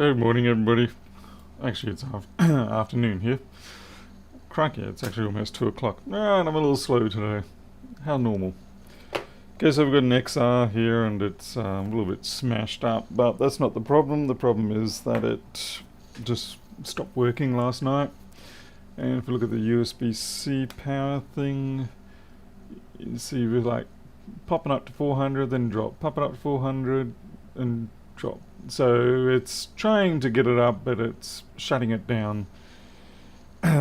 Good morning, everybody. Actually, it's afternoon here. Crikey, it's actually almost 2 o'clock. And I'm a little slow today. How normal. Okay, so we've got an XR here and it's a little bit smashed up, but that's not the problem. The problem is that it just stopped working last night. And if you look at the USB-C power thing, you see we're like popping up to 400, then drop, popping up to 400, and drop. So it's trying to get it up, but it's shutting it down.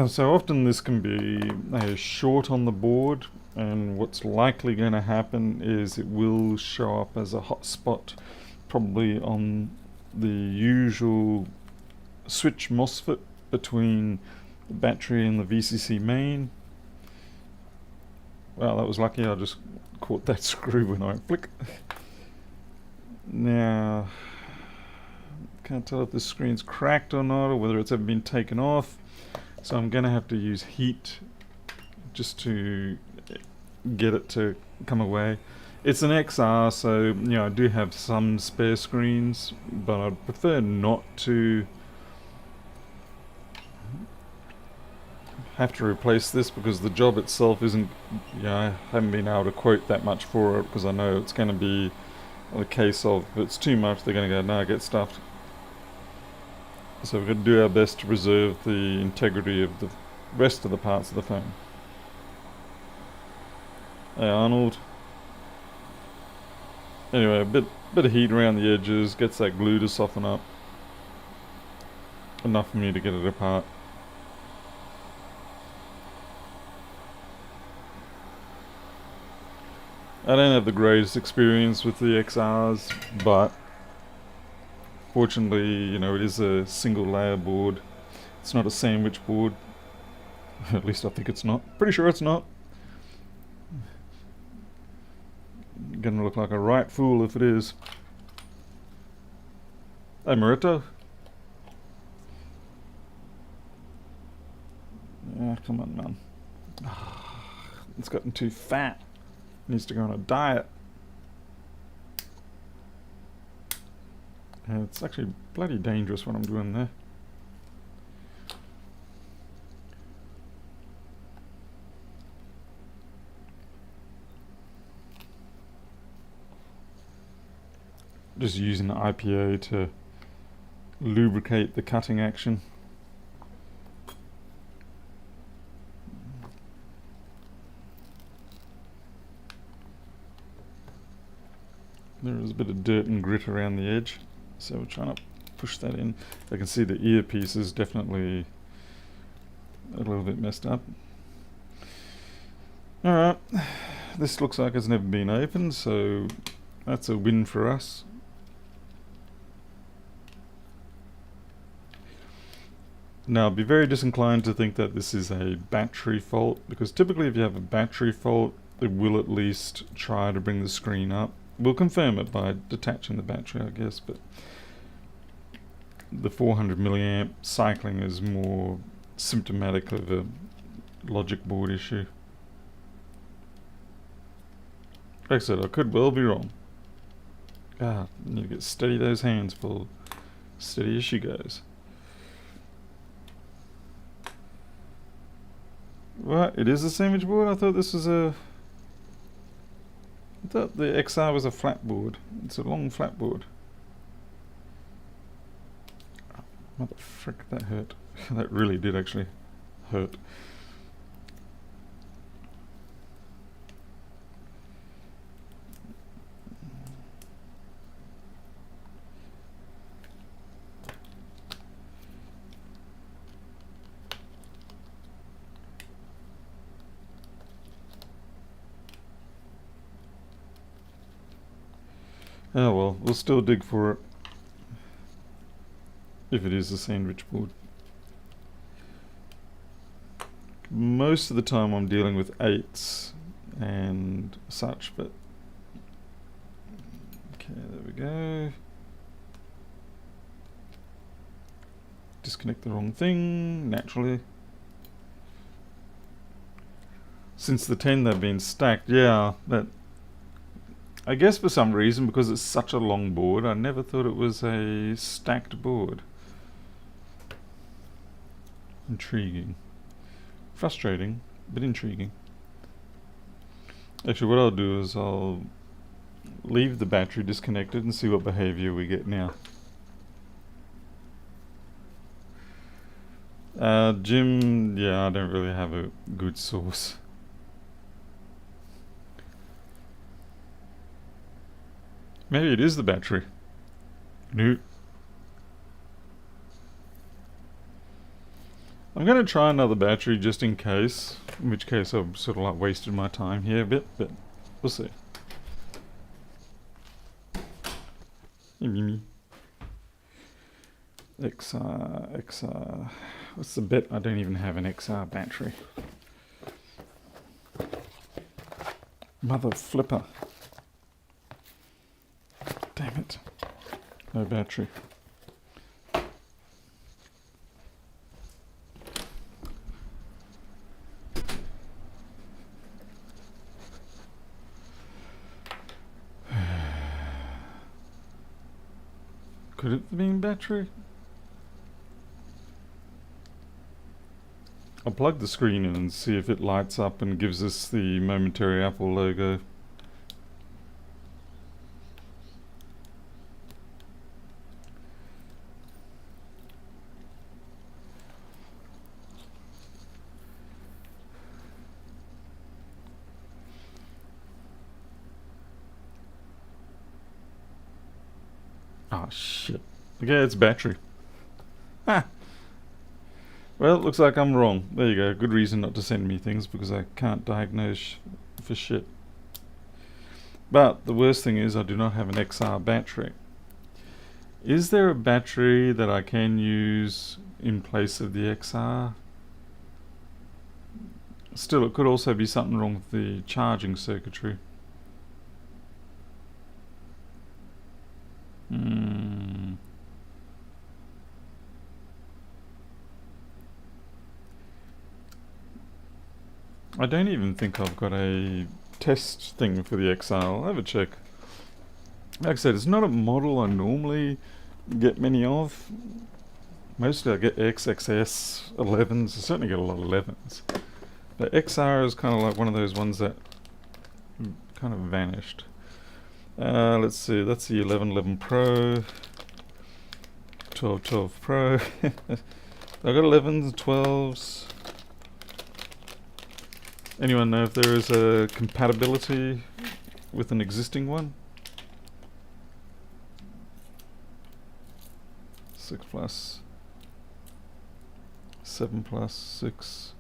So often this can be a short on the board, and what's likely going to happen is it will show up as a hotspot, probably on the usual switch MOSFET between the battery and the VCC main. Well, that was lucky, I just caught that screw when I went flick. Now, can't tell if the screen's cracked or not, or whether it's ever been taken off. So I'm going to have to use heat just to get it to come away. It's an XR, so I do have some spare screens, but I'd prefer not to have to replace this because the job itself isn't, I haven't been able to quote that much for it because I know it's going to be a case of if it's too much, they're going to go, no, get stuffed. So we're going to do our best to preserve the integrity of the rest of the parts of the phone. Hey Arnold. Anyway, a bit of heat around the edges, gets that glue to soften up. Enough for me to get it apart. I don't have the greatest experience with the XRs, but fortunately, it is a single layer board. It's not a sandwich board. At least I think it's not. Pretty sure it's not. Gonna look like a right fool if it is. Hey Marito. Yeah, come on, man. It's gotten too fat. Needs to go on a diet. It's actually bloody dangerous what I'm doing there. Just using the IPA to lubricate the cutting action. There is a bit of dirt and grit around the edge, so we're trying to push that in. I can see the earpiece is definitely a little bit messed up. Alright, this looks like it's never been opened, so that's a win for us. Now, I'd be very disinclined to think that this is a battery fault, because typically if you have a battery fault, it will at least try to bring the screen up. We'll confirm it by detaching the battery, I guess, but the 400 milliamp cycling is more symptomatic of a logic board issue. Like I said, I could well be wrong. I need to get steady those hands, Paul. Steady as she goes. What? It is a sandwich board? I thought this was I thought the XR was a flat board. It's a long flat board. What the frick, that hurt. That really did actually hurt. Oh well, we'll still dig for it. If it is a sandwich board. Most of the time I'm dealing with 8s and such, but okay, there we go. Disconnect the wrong thing, naturally. Since the 10 they've been stacked, yeah, that I guess for some reason, because it's such a long board, I never thought it was a stacked board. Intriguing. Frustrating, but intriguing. Actually, what I'll do is I'll leave the battery disconnected and see what behavior we get now. Jim, yeah, I don't really have a good source. Maybe it is the battery. No. I'm going to try another battery just in case, in which case I've sort of like wasted my time here a bit, but we'll see. Hey, Mimi. XR. What's the bet? I don't even have an XR battery. Mother flipper. Damn it. No battery. Could it have been battery? I'll plug the screen in and see if it lights up and gives us the momentary Apple logo. Oh shit. Okay, it's battery. Ah. Well, it looks like I'm wrong. There you go. Good reason not to send me things because I can't diagnose for shit. But the worst thing is I do not have an XR battery. Is there a battery that I can use in place of the XR? Still, it could also be something wrong with the charging circuitry. I don't even think I've got a test thing for the XR. I'll have a check. Like I said, it's not a model I normally get many of. Mostly I get XXS 11s. I certainly get a lot of 11s. But XR is kind of like one of those ones that kind of vanished. Let's see, that's the 11 Pro, 12 Pro. I've got 11s, 12s. Anyone know if there is a compatibility with an existing one? 6 plus, 7 plus, 6.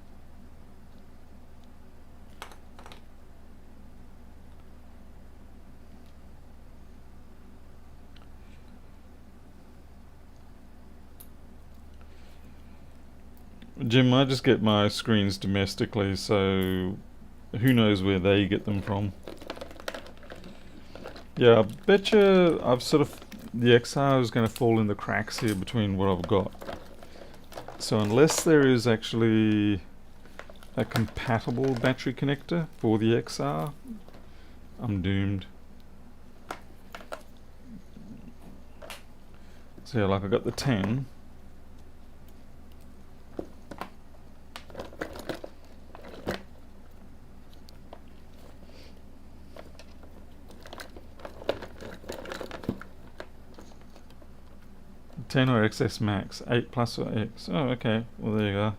Jim, I just get my screens domestically, so who knows where they get them from. Yeah, I betcha I've sort of... the XR is going to fall in the cracks here between what I've got. So unless there is actually a compatible battery connector for the XR, I'm doomed. So yeah, like I got the 10. Ten or XS Max, 8 plus or X. Oh, okay. Well, there you go.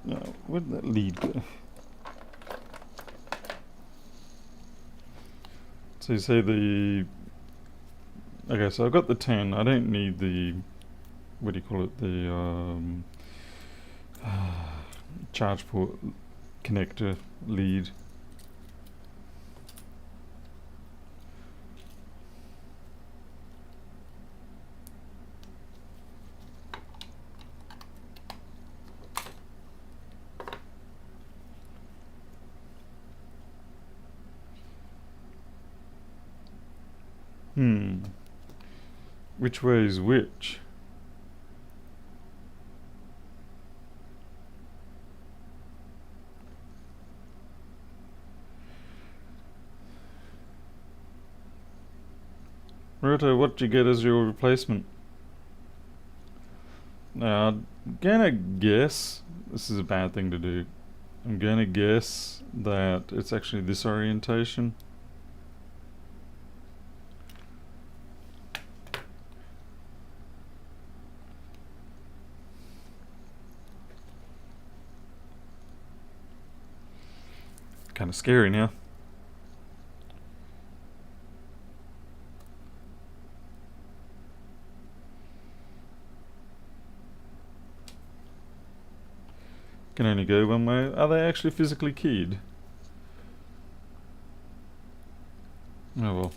No, where did that lead go? So you say the... okay, so I've got the 10. I don't need the... what do you call it? The charge port connector lead. Hmm. Which way is which? Roto, what did you get as your replacement? Now, I'm gonna guess, this is a bad thing to do. I'm gonna guess that it's actually this orientation. Kind of scary now. Can only go one way. Are they actually physically keyed? Oh well.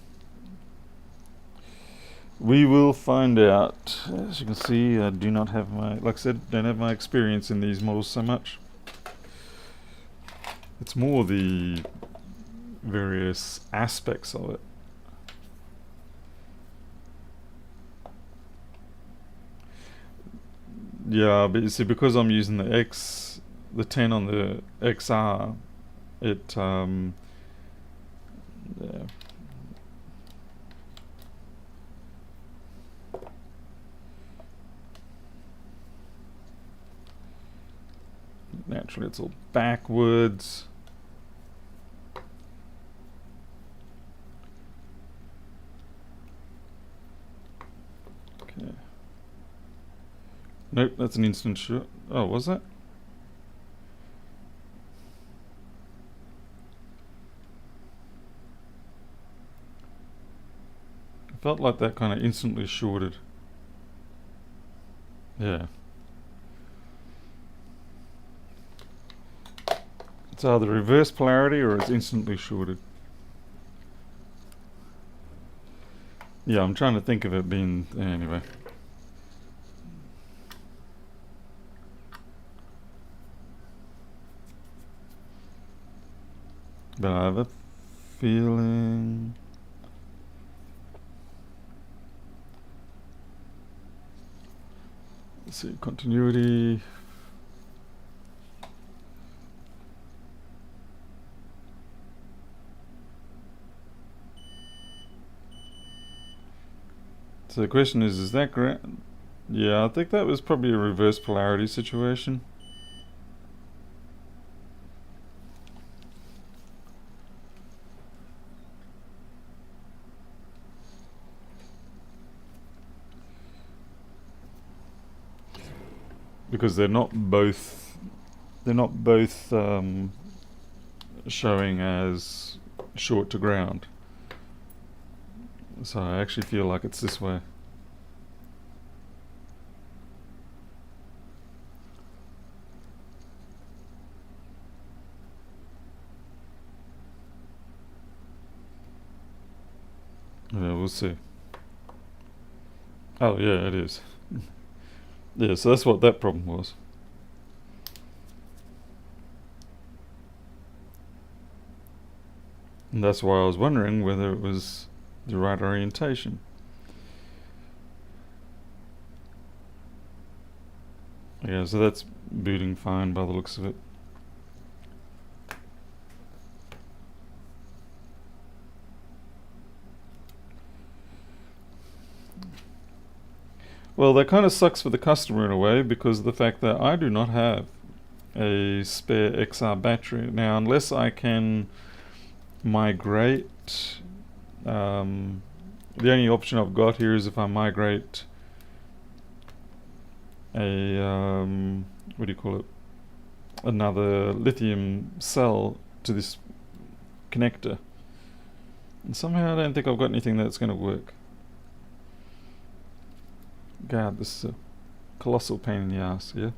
We will find out. As you can see, I do not have my, like I said, don't have my experience in these models so much. It's more the various aspects of it. Yeah, but you see, because I'm using the 10 on the XR, it, yeah. Naturally, it's all backwards. Okay. Nope, that's an instant shot. Oh, was that? It felt like that kind of instantly shorted. Yeah. It's either reverse polarity or it's instantly shorted. Yeah, I'm trying to think of it being... Anyway. But I have a feeling... Let's see, continuity... So the question is that yeah, I think that was probably a reverse polarity situation. Because they're not both showing as short to ground. So I actually feel like it's this way. Yeah, we'll see. Oh yeah, it is. Yeah, so that's what that problem was. And that's why I was wondering whether it was the right orientation. Yeah, so that's booting fine by the looks of it. Well, that kind of sucks for the customer in a way because of the fact that I do not have a spare XR battery. Now, unless I can migrate, the only option I've got here is if I migrate a, what do you call it, another lithium cell to this connector. And somehow I don't think I've got anything that's going to work. God, this is a colossal pain in the ass, yeah?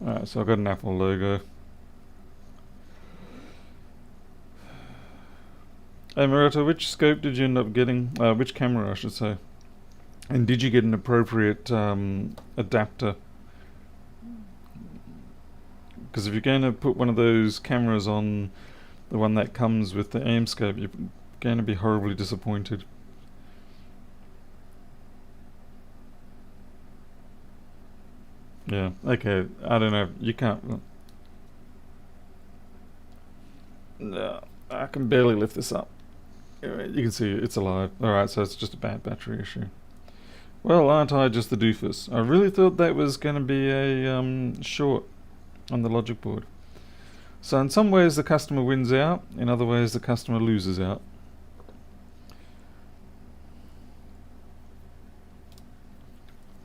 Alright, so I've got an Apple logo. Hey Marita, which scope did you end up getting? Which camera, I should say. And did you get an appropriate adapter? Because if you're going to put one of those cameras on the one that comes with the aim scope, you're going to be horribly disappointed. Yeah, okay, I don't know, you can't... No, I can barely lift this up. You can see it's alive. Alright, so it's just a bad battery issue. Well, aren't I just the doofus? I really thought that was going to be a short on the logic board. So in some ways the customer wins out, in other ways the customer loses out.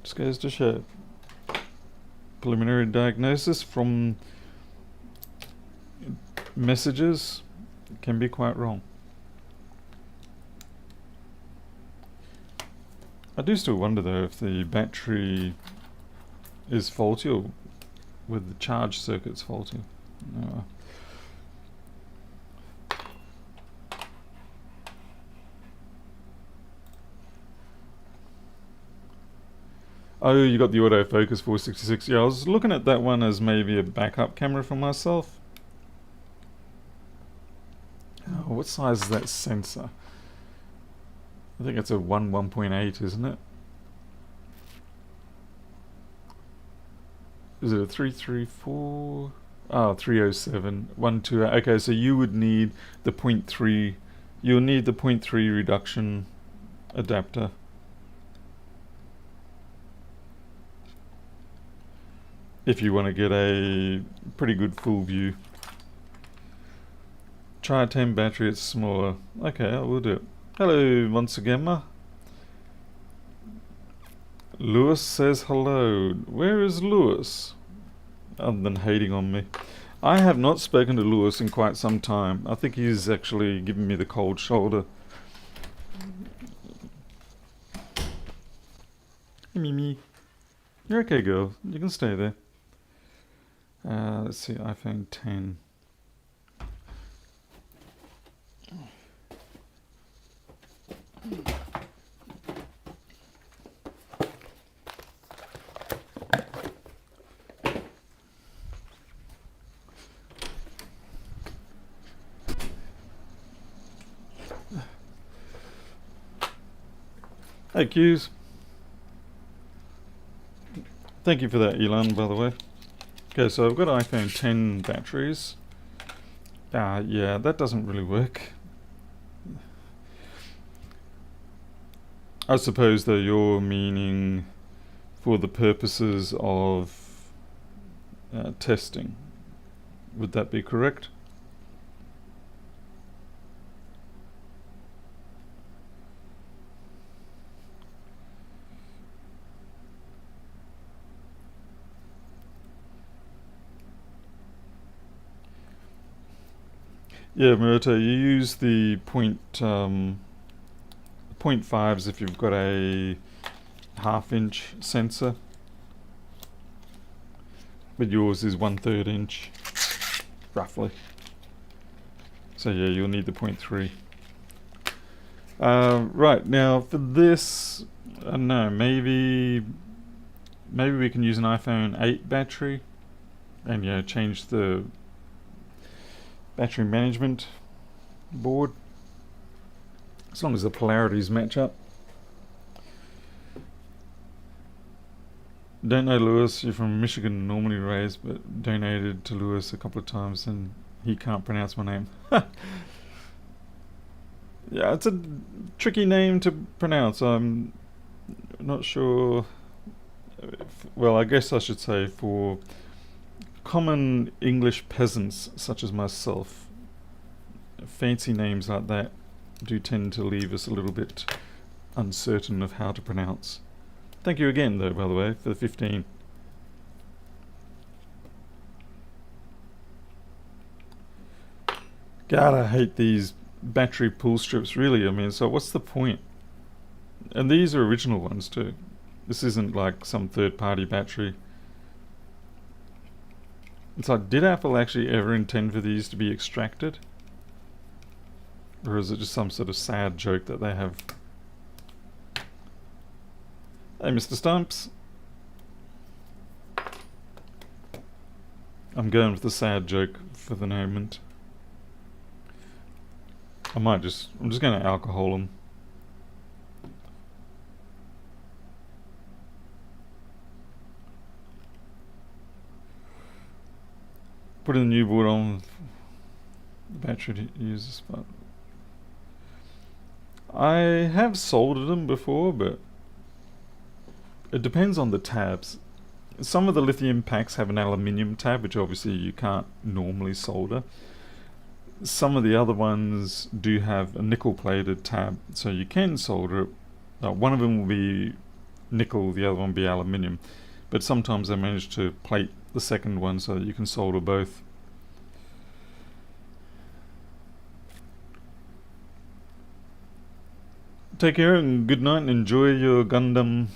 Just goes to show. Preliminary diagnosis from messages can be quite wrong. I do still wonder though if the battery is faulty or whether the charge circuit's faulty. No. Oh, you got the autofocus 466. Yeah, I was looking at that one as maybe a backup camera for myself. Oh, what size is that sensor? I think it's a 1.8, isn't it? Is it a 334? Oh, 307. 128. Okay, so you would need the 0.3. You'll need the 0.3 reduction adapter. If you want to get a pretty good full view. Try a 10 battery, it's smaller. Okay, I will do it. Hello once again, ma. Lewis says hello. Where is Lewis? Other than hating on me. I have not spoken to Lewis in quite some time. I think he's actually given me the cold shoulder. Hey, Mimi. You're okay, girl. You can stay there. Let's see, iPhone 10. Hey, Q's. Thank you for that, Elon, by the way. Okay, so I've got iPhone 10 batteries. Yeah, that doesn't really work. I suppose, though, you're meaning for the purposes of testing. Would that be correct? Yeah, Murta, you use the point 0.5s if you've got a half-inch sensor, but yours is 1/3 inch, roughly. So yeah, you'll need the 0.3. Right, now for this, I don't know, maybe we can use an iPhone 8 battery and change the battery management board, as long as the polarities match up. Don't know Lewis, you're from Michigan, normally raised, but donated to Lewis a couple of times and he can't pronounce my name. Yeah, it's a tricky name to pronounce. I'm not sure. Well, I guess I should say for common English peasants such as myself, fancy names like that do tend to leave us a little bit uncertain of how to pronounce. Thank you again, though, by the way, for the 15. God, I hate these battery pull strips, really. I mean, so what's the point? And these are original ones, too. This isn't like some third-party battery. It's like, did Apple actually ever intend for these to be extracted? Or is it just some sort of sad joke that they have? Hey, Mr. Stumps. I'm going with the sad joke for the moment. I'm just going to alcohol him. Put in the new board on the battery to use this part. I have soldered them before, but it depends on the tabs. Some of the lithium packs have an aluminium tab, which obviously you can't normally solder. Some of the other ones do have a nickel-plated tab, so you can solder it. One of them will be nickel, the other one will be aluminium. But sometimes I manage to plate the second one so that you can solder both. Take care and good night and enjoy your Gundam.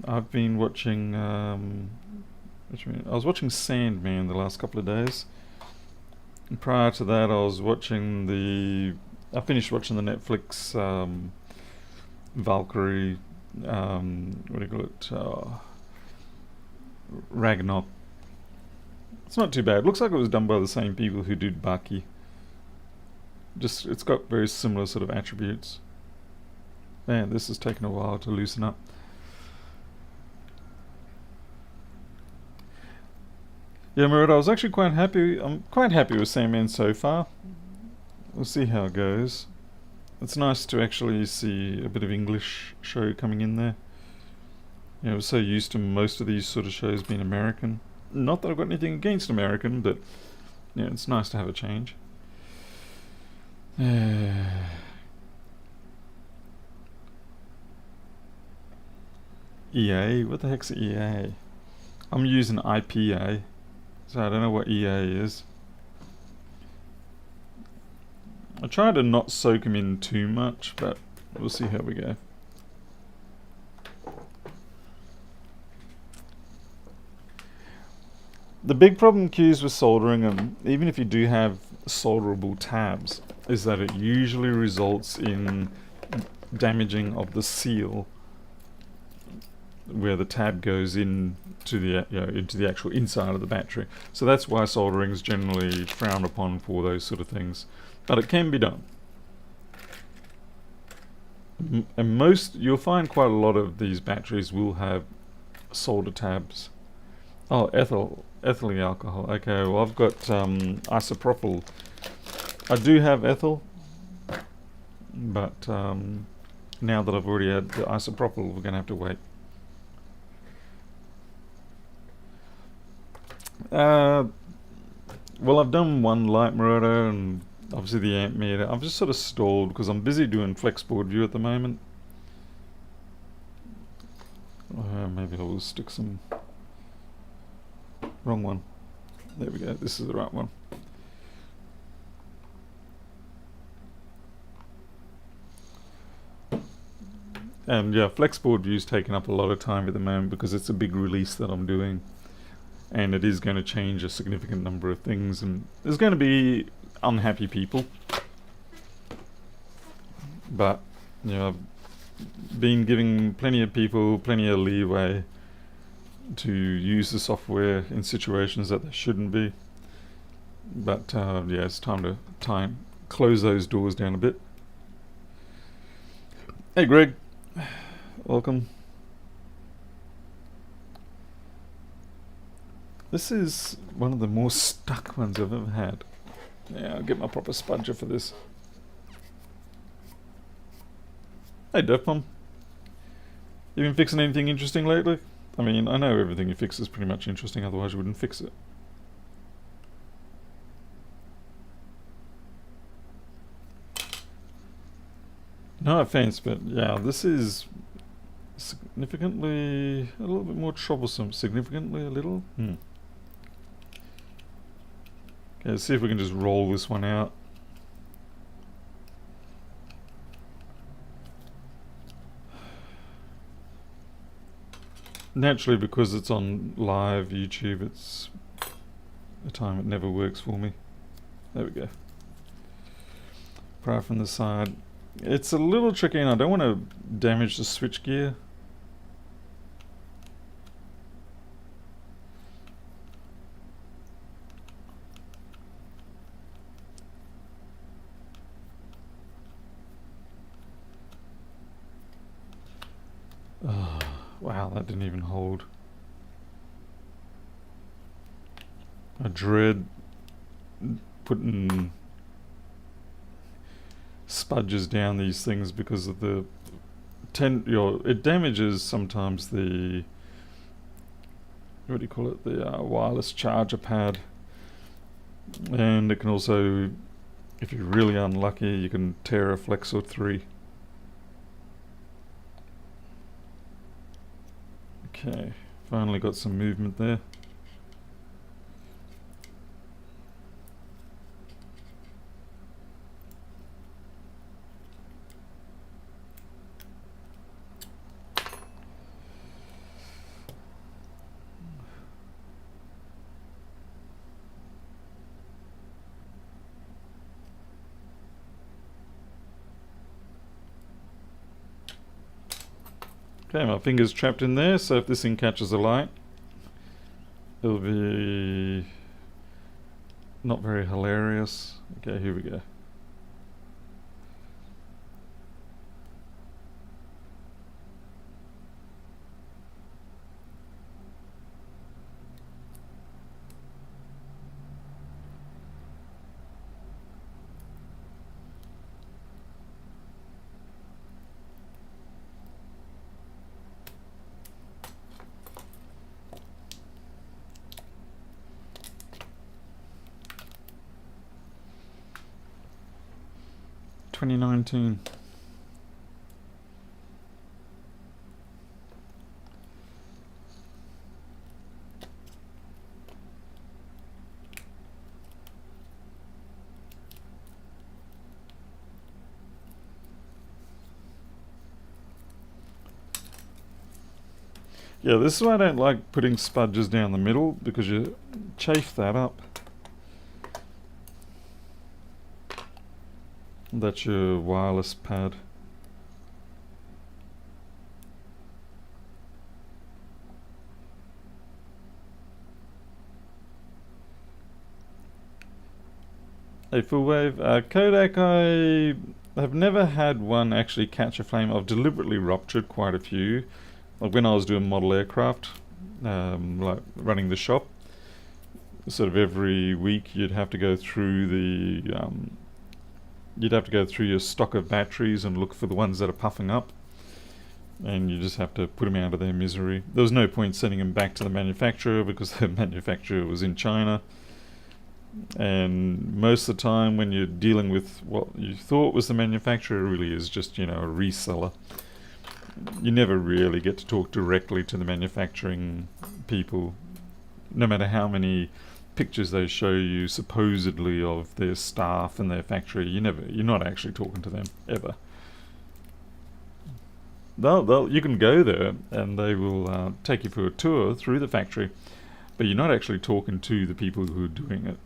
I've been watching I was watching Sandman the last couple of days. And prior to that I was watching I finished watching the Netflix Valkyrie what do you call it? Ragnarok. It's not too bad. Looks like it was done by the same people who did Baki. Just it's got very similar sort of attributes. Man, this has taken a while to loosen up. Yeah, Murat, I was actually quite happy. I'm quite happy with Sandman so far. We'll see how it goes. It's nice to actually see a bit of English show coming in there. You know, I was so used to most of these sort of shows being American. Not that I've got anything against American, but yeah, it's nice to have a change. EA? What the heck's EA? I'm using IPA, so I don't know what EA is. I try to not soak them in too much, but we'll see how we go. The big problem, Q's, with soldering them, even if you do have solderable tabs, is that it usually results in damaging of the seal where the tab goes into the actual inside of the battery. So that's why soldering is generally frowned upon for those sort of things, but it can be done. And you'll find quite a lot of these batteries will have solder tabs. Oh, ethylene alcohol. Okay, well I've got isopropyl. I do have ethyl, but now that I've already had the isopropyl, we're going to have to wait. Well, I've done one light motor and obviously the amp meter. I've just sort of stalled because I'm busy doing flexboard view at the moment. Maybe I will stick some... Wrong one. There we go. This is the right one. And yeah, flexboard view's taking up a lot of time at the moment because it's a big release that I'm doing. And it is going to change a significant number of things, and there's going to be unhappy people. But, you know, I've been giving plenty of people plenty of leeway to use the software in situations that they shouldn't be. But yeah, it's time to close those doors down a bit. Hey Greg, welcome. This is one of the more stuck ones I've ever had. Yeah, I'll get my proper spudger for this. Hey Defpom, you been fixing anything interesting lately? I mean, I know everything you fix is pretty much interesting, otherwise you wouldn't fix it. No offense, but yeah, this is significantly a little bit more troublesome. Significantly a little? Okay, let's see if we can just roll this one out. Naturally, because it's on live YouTube, it's a time it never works for me. There we go. Pry from the side. It's a little tricky and I don't want to damage the switch gear. Oh, wow, that didn't even hold. I dread putting spudges down these things because of the it damages sometimes the, what do you call it, the wireless charger pad, and it can also, if you're really unlucky, you can tear a flex or three. Okay, finally got some movement there. Okay, my finger's trapped in there, so if this thing catches a light, it'll be not very hilarious. Okay, here we go. $20.19. Yeah, this is why I don't like putting spudges down the middle, because you chafe that up. That's your wireless pad. A full wave. Kodak, I have never had one actually catch a flame. I've deliberately ruptured quite a few. Like when I was doing model aircraft, like running the shop, sort of every week you'd have to go through you'd have to go through your stock of batteries and look for the ones that are puffing up, and you just have to put them out of their misery. There was no point sending them back to the manufacturer because the manufacturer was in China, and most of the time when you're dealing with what you thought was the manufacturer, it really is just, a reseller. You never really get to talk directly to the manufacturing people, no matter how many pictures they show you supposedly of their staff and their factory. You're not actually talking to them ever. You can go there and they will take you for a tour through the factory, but you're not actually talking to the people who are doing it.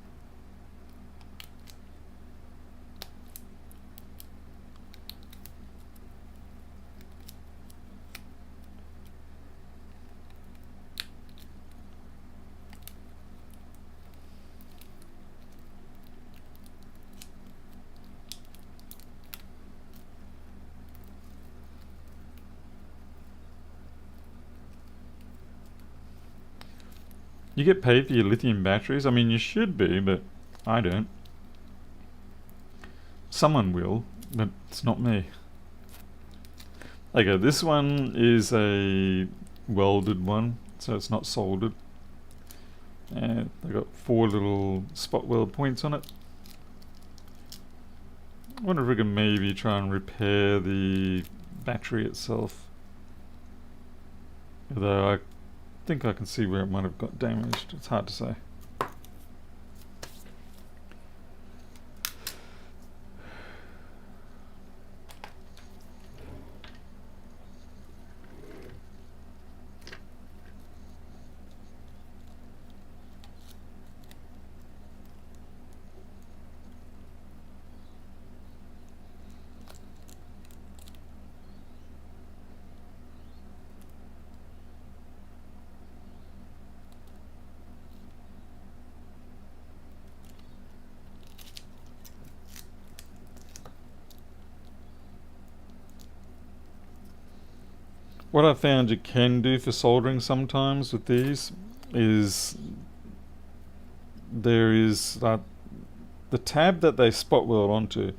You get paid for your lithium batteries? I mean, you should be, but I don't. Someone will, but it's not me. Okay, this one is a welded one, so it's not soldered. And they've got 4 little spot weld points on it. I wonder if we can maybe try and repair the battery itself. Although I think I can see where it might have got damaged. It's hard to say. What I found you can do for soldering sometimes with these is there is the tab that they spot weld onto.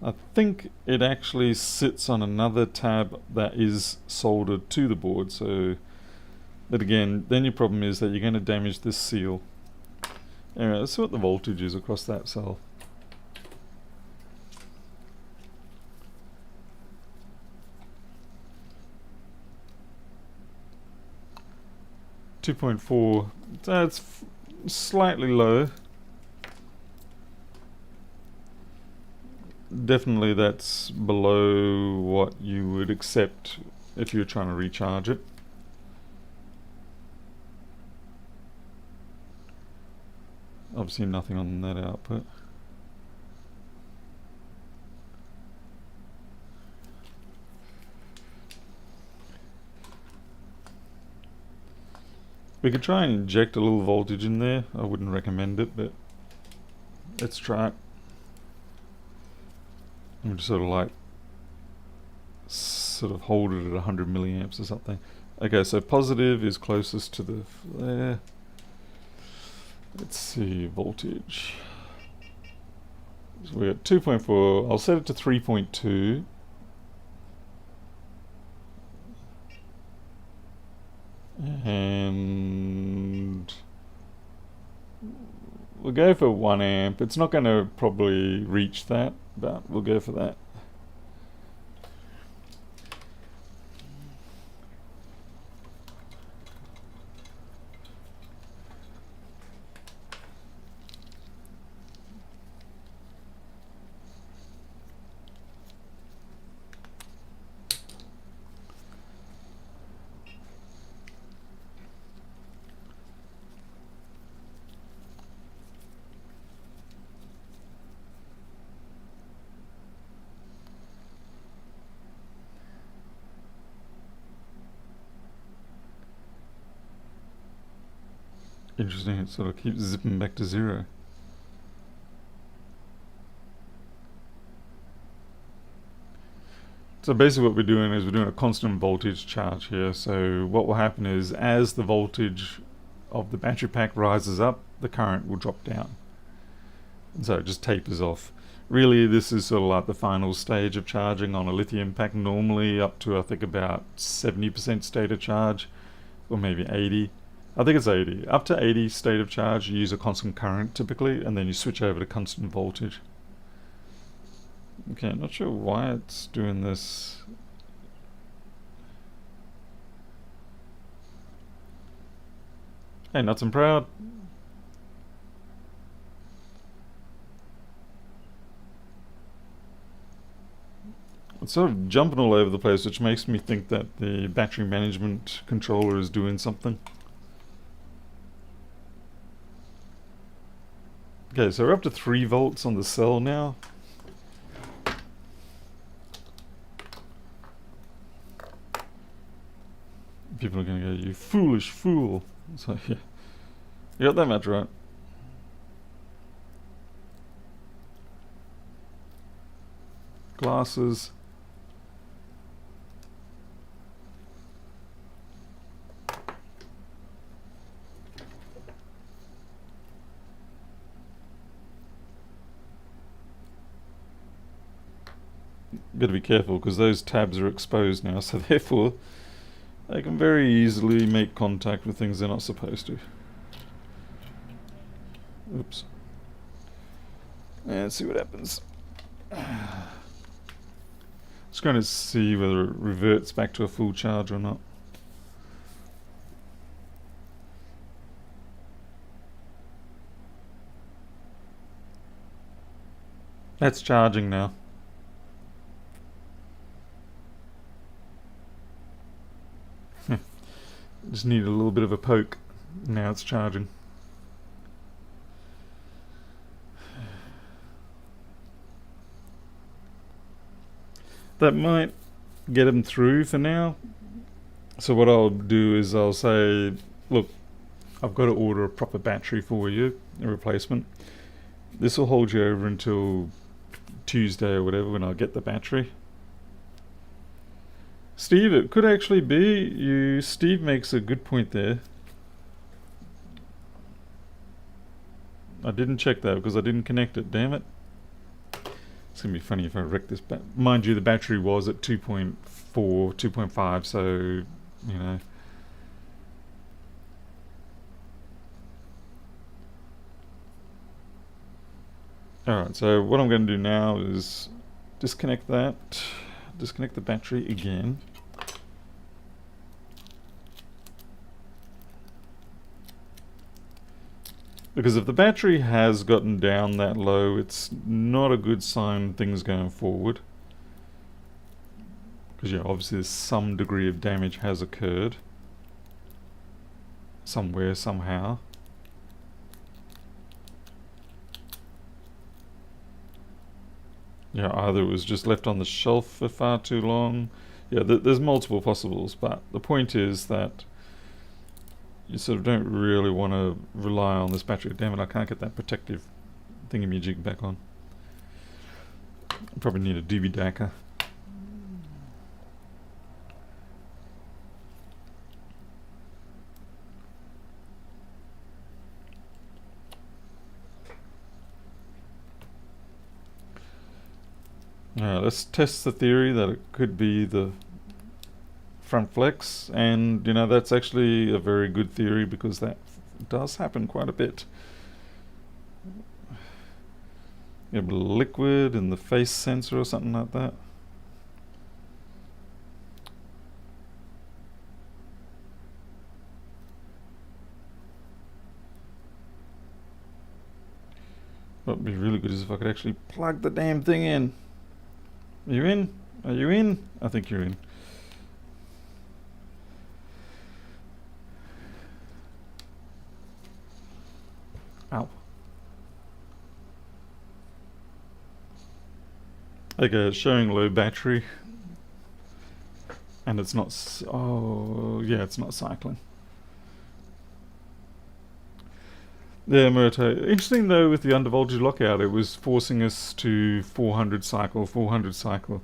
I think it actually sits on another tab that is soldered to the board. So, but again, then your problem is that you're going to damage this seal. Anyway, let's see what the voltage is across that cell. 2.4. That's slightly low. Definitely that's below what you would accept if you're trying to recharge it. Obviously nothing on that output. We could try and inject a little voltage in there. I wouldn't recommend it, but let's try it. I'm just sort of hold it at 100 milliamps or something. Okay, so positive is closest to the flare. Let's see, voltage. So we're at 2.4. I'll set it to 3.2. And we'll go for 1 amp. It's not going to probably reach that, but we'll go for that. Interesting, it sort of keeps zipping back to 0. So basically what we're doing is we're doing a constant voltage charge here. So what will happen is as the voltage of the battery pack rises up, the current will drop down. And so it just tapers off. Really, this is sort of like the final stage of charging on a lithium pack, normally up to I think about 70% state of charge, or maybe 80. I think it's 80. Up to 80 state of charge, you use a constant current typically, and then you switch over to constant voltage. Okay, not sure why it's doing this. Hey, nuts and proud. It's sort of jumping all over the place, which makes me think that the battery management controller is doing something. Okay, so we're up to 3 volts on the cell now. People are going to go, you foolish fool. So yeah, you got that much right. Glasses. Got to be careful because those tabs are exposed now, so therefore they can very easily make contact with things they're not supposed to. Oops. And let's see what happens. Just going to see whether it reverts back to a full charge or not. That's charging now. Just need a little bit of a poke. Now it's charging. That might get them through for now. So what I'll do is I'll say, look, I've got to order a proper battery for you, a replacement. This will hold you over until Tuesday or whatever when I get the battery. Steve, it could actually be you. Steve makes a good point there. I didn't check that because I didn't connect it. Damn it. It's going to be funny if I wreck this. Mind you, the battery was at 2.4, 2.5, so, you know. Alright, so what I'm going to do now is disconnect that, disconnect the battery again. Because if the battery has gotten down that low, it's not a good sign things going forward. Because yeah, obviously some degree of damage has occurred. Somewhere, somehow. Yeah, either it was just left on the shelf for far too long. Yeah, there's multiple possibles, but the point is that you sort of don't really want to rely on this battery. Damn it, I can't get that protective thingamajig back on. I probably need a DB DACA. Let's test the theory that it could be the front flex, and you know that's actually a very good theory because that does happen quite a bit. You have liquid in the face sensor or something like that. What would be really good is if I could actually plug the damn thing in. Are you in? Are you in? I think you're in. Ow. Okay, it's showing low battery. And it's not... oh, yeah, it's not cycling. Yeah, Murto. Interesting though, with the undervoltage lockout, it was forcing us to 400 cycle, 400 cycle.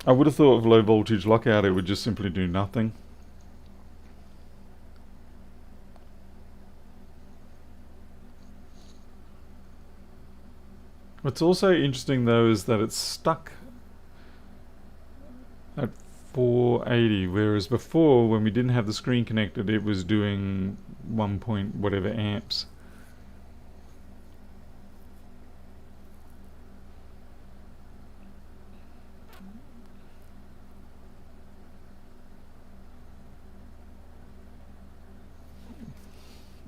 I would have thought of low voltage lockout, it would just simply do nothing. What's also interesting though is that it's stuck at 480, whereas before, when we didn't have the screen connected, it was doing 1 point whatever amps.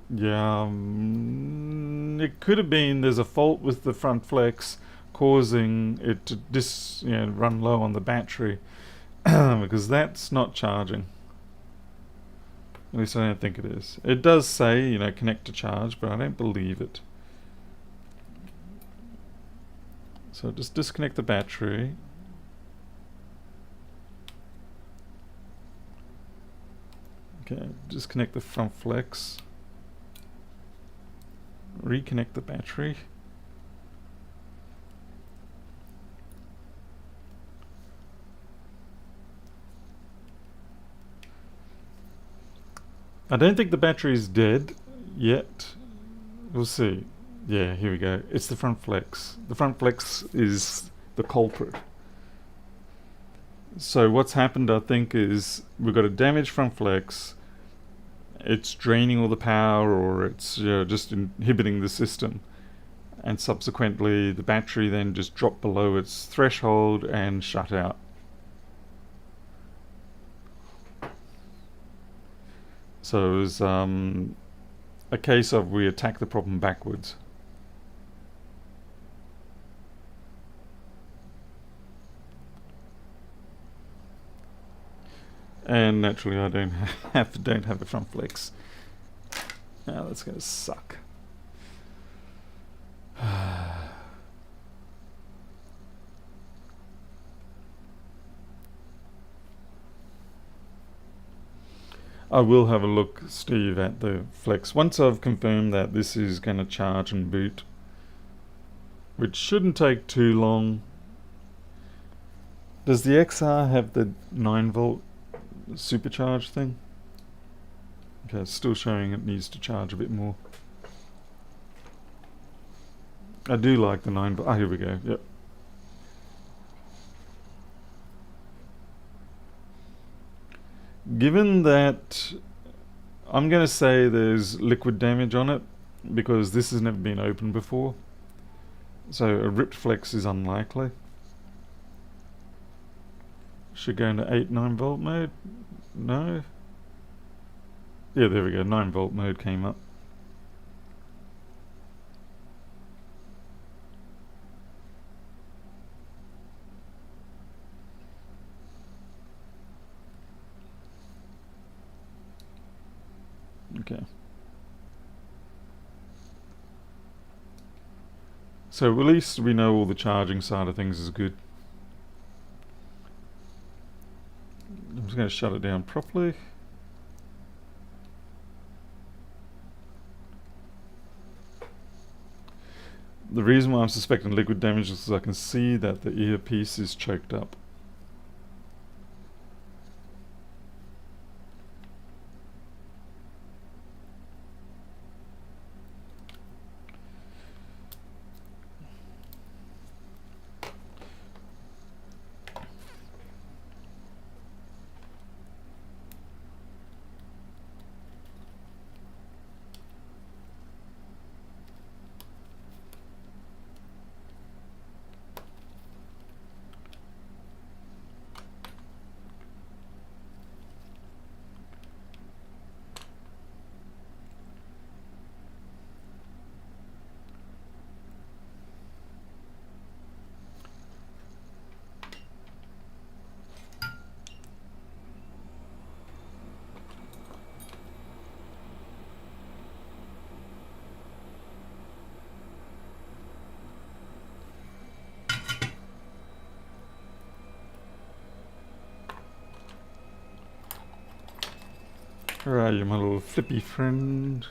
Yeah, it could have been there's a fault with the front flex causing it to run low on the battery because that's not charging. At least I don't think it is. It does say, you know, connect to charge, but I don't believe it. So just disconnect the battery. Okay, disconnect the front flex. Reconnect the battery. I don't think the battery is dead yet. We'll see. Yeah, here we go. It's the front flex. The front flex is the culprit. So what's happened, I think, is we've got a damaged front flex. It's draining all the power, or it's just inhibiting the system. And subsequently, the battery then just dropped below its threshold and shut out. So it was a case of we attack the problem backwards. And naturally I don't have a front flex. Now that's gonna suck. I will have a look, Steve, at the flex once I've confirmed that this is going to charge and boot, which shouldn't take too long. Does the XR have the 9 volt supercharge thing? Okay, it's still showing it needs to charge a bit more. I do like the 9 volt. Ah, here we go. Yep. Given that I'm going to say there's liquid damage on it because this has never been opened before, so a ripped flex is unlikely. Should go into 8-9 volt mode. No. Yeah, there we go. 9 volt mode came up. Okay. So at least we know all the charging side of things is good. I'm just going to shut it down properly. The reason why I'm suspecting liquid damage is because I can see that the earpiece is choked up. Where are you, my little flippy friend?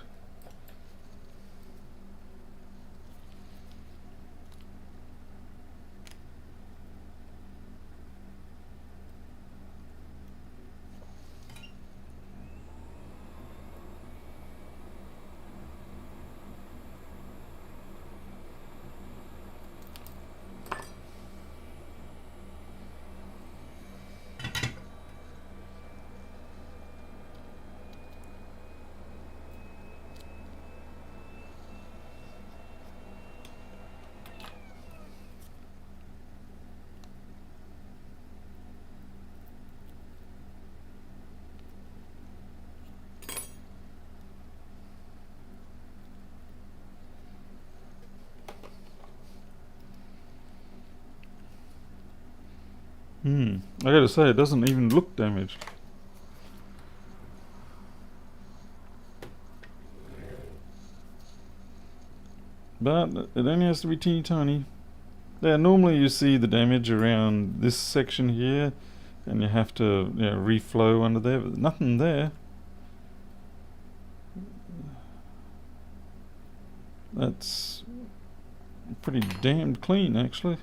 I gotta say, it doesn't even look damaged. But it only has to be teeny tiny. Yeah, normally you see the damage around this section here, and you have to reflow under there, but nothing there. That's pretty damned clean, actually.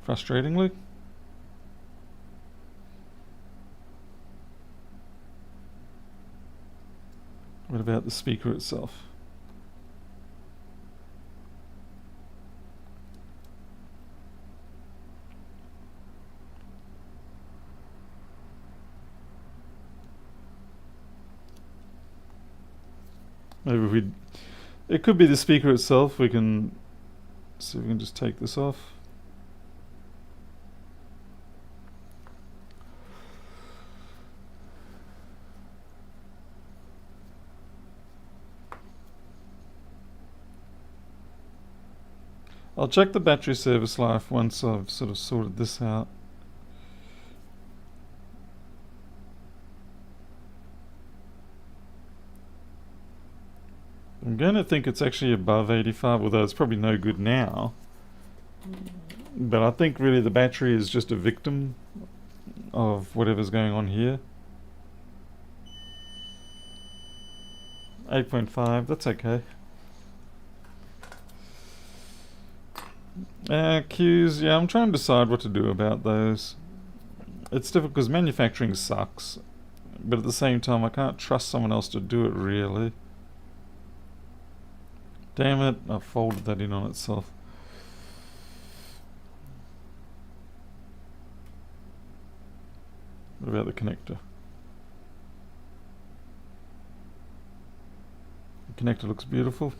Frustratingly. What about the speaker itself? Maybe it could be the speaker itself. We can see if we can just take this off. I'll check the battery service life once I've sort of sorted this out. I'm going to think it's actually above 85, although it's probably no good now. But I think really the battery is just a victim of whatever's going on here. 8.5, that's okay. Queues, yeah, I'm trying to decide what to do about those. It's difficult because manufacturing sucks, but at the same time I can't trust someone else to do it really. Damn it, I folded that in on itself. What about the connector? The connector looks beautiful.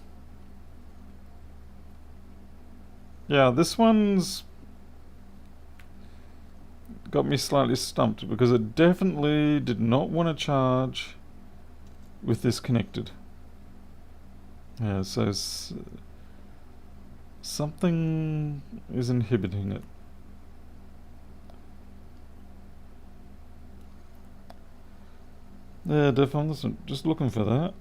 Yeah, this one's got me slightly stumped because it definitely did not want to charge with this connected. Yeah, so something is inhibiting it. Yeah, definitely. Just looking for that.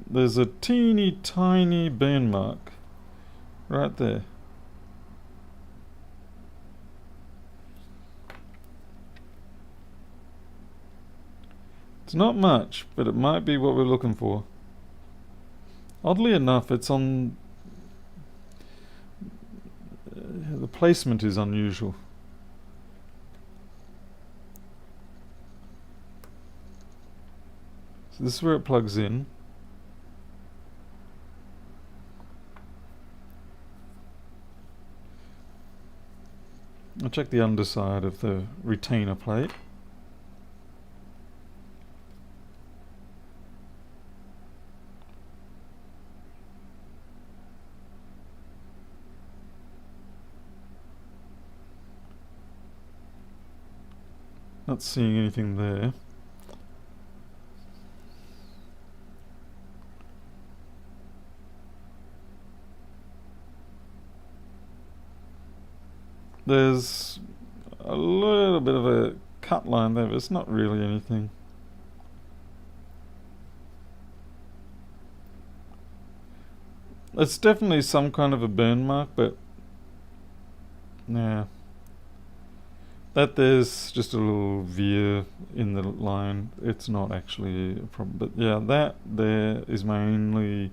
There's a teeny tiny burn mark right there. It's not much, but it might be what we're looking for. Oddly enough, it's on... the placement is unusual. So this is where it plugs in. I'll check the underside of the retainer plate. Not seeing anything there. There's a little bit of a cut line there, but it's not really anything. It's definitely some kind of a burn mark, but yeah. That there's just a little veer in the line. It's not actually a problem. But yeah, that there is my only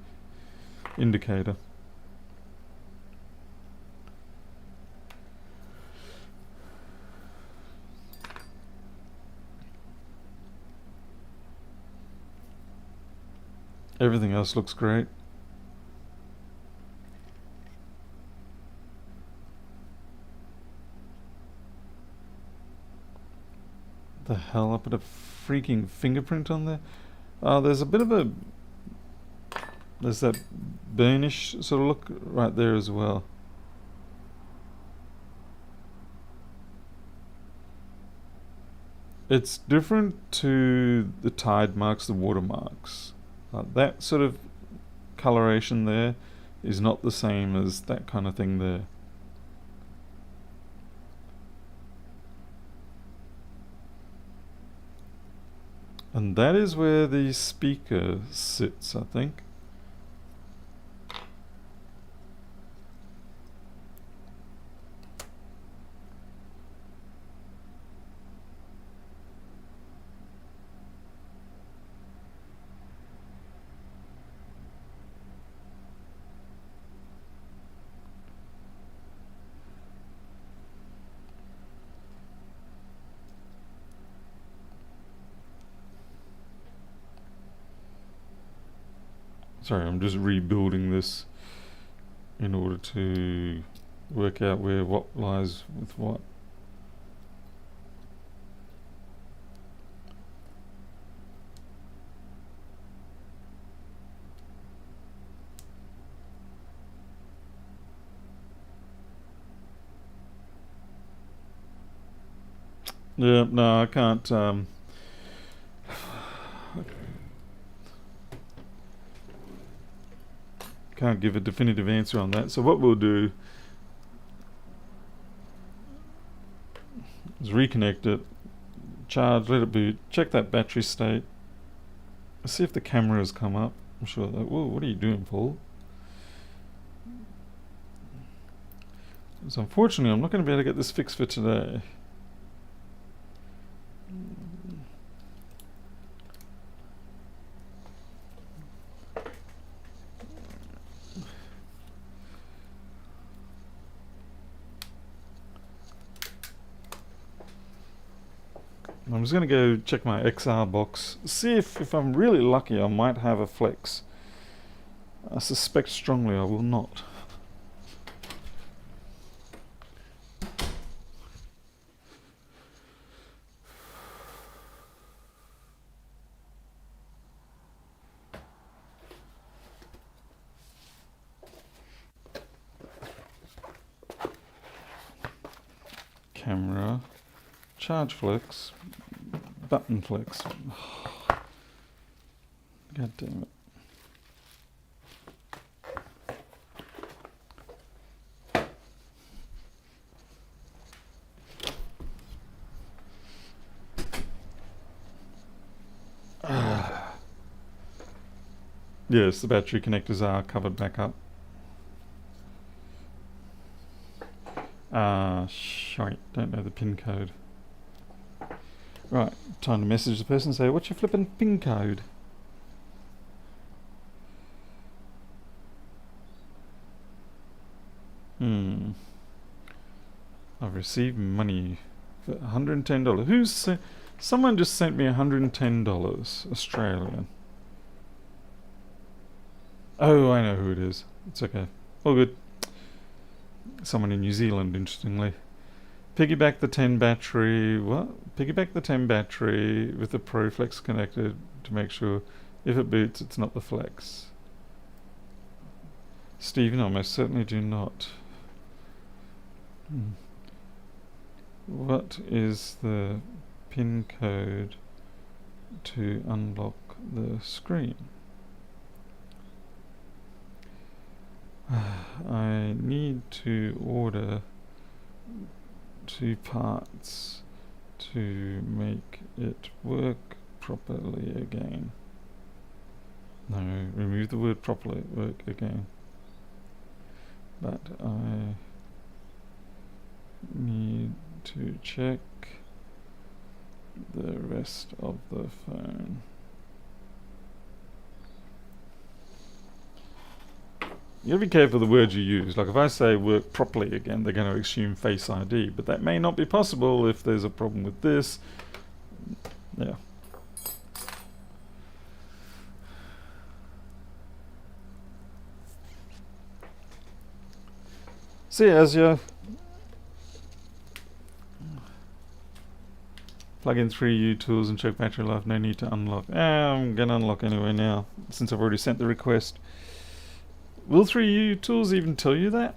indicator. Everything else looks great. The hell, I put a freaking fingerprint on there? There's a bit of a... there's that burnish sort of look right there as well. It's different to the tide marks, the watermarks. That sort of coloration there is not the same as that kind of thing there. And that is where the speaker sits, I think. Sorry, I'm just rebuilding this in order to work out where what lies with what. Yeah, no, I can't. Can't give a definitive answer on that. So what we'll do is reconnect it, charge, let it boot, check that battery state, see if the camera has come up. I'm sure that. Whoa, what are you doing, Paul? So unfortunately, I'm not going to be able to get this fixed for today. I'm just going to go check my XR box. See if I'm really lucky I might have a flex. I suspect strongly I will not. Camera, charge flex, button flex. God damn it. Yes, the battery connectors are covered back up. Shite, don't know the pin code. Right, time to message the person and say, what's your flippin' pin code? I've received money for $110. Someone just sent me $110 Australian. Oh, I know who it is. It's okay. All good. Someone in New Zealand, interestingly. Piggyback the 10 battery. What? Piggyback the 10 battery with the Pro Flex connected to make sure if it boots, it's not the Flex. Stephen, I most certainly do not. What is the pin code to unlock the screen? I need to order 2 parts to make it work properly again. No, remove the word properly, work again. But I need to check the rest of the phone. You gotta be careful the words you use. Like if I say work properly again, they're going to assume Face ID, but that may not be possible if there's a problem with this. Yeah. See you, Azure. Plug in 3U tools and check battery life. No need to unlock. I'm going to unlock anyway now, since I've already sent the request. Will 3U tools even tell you that?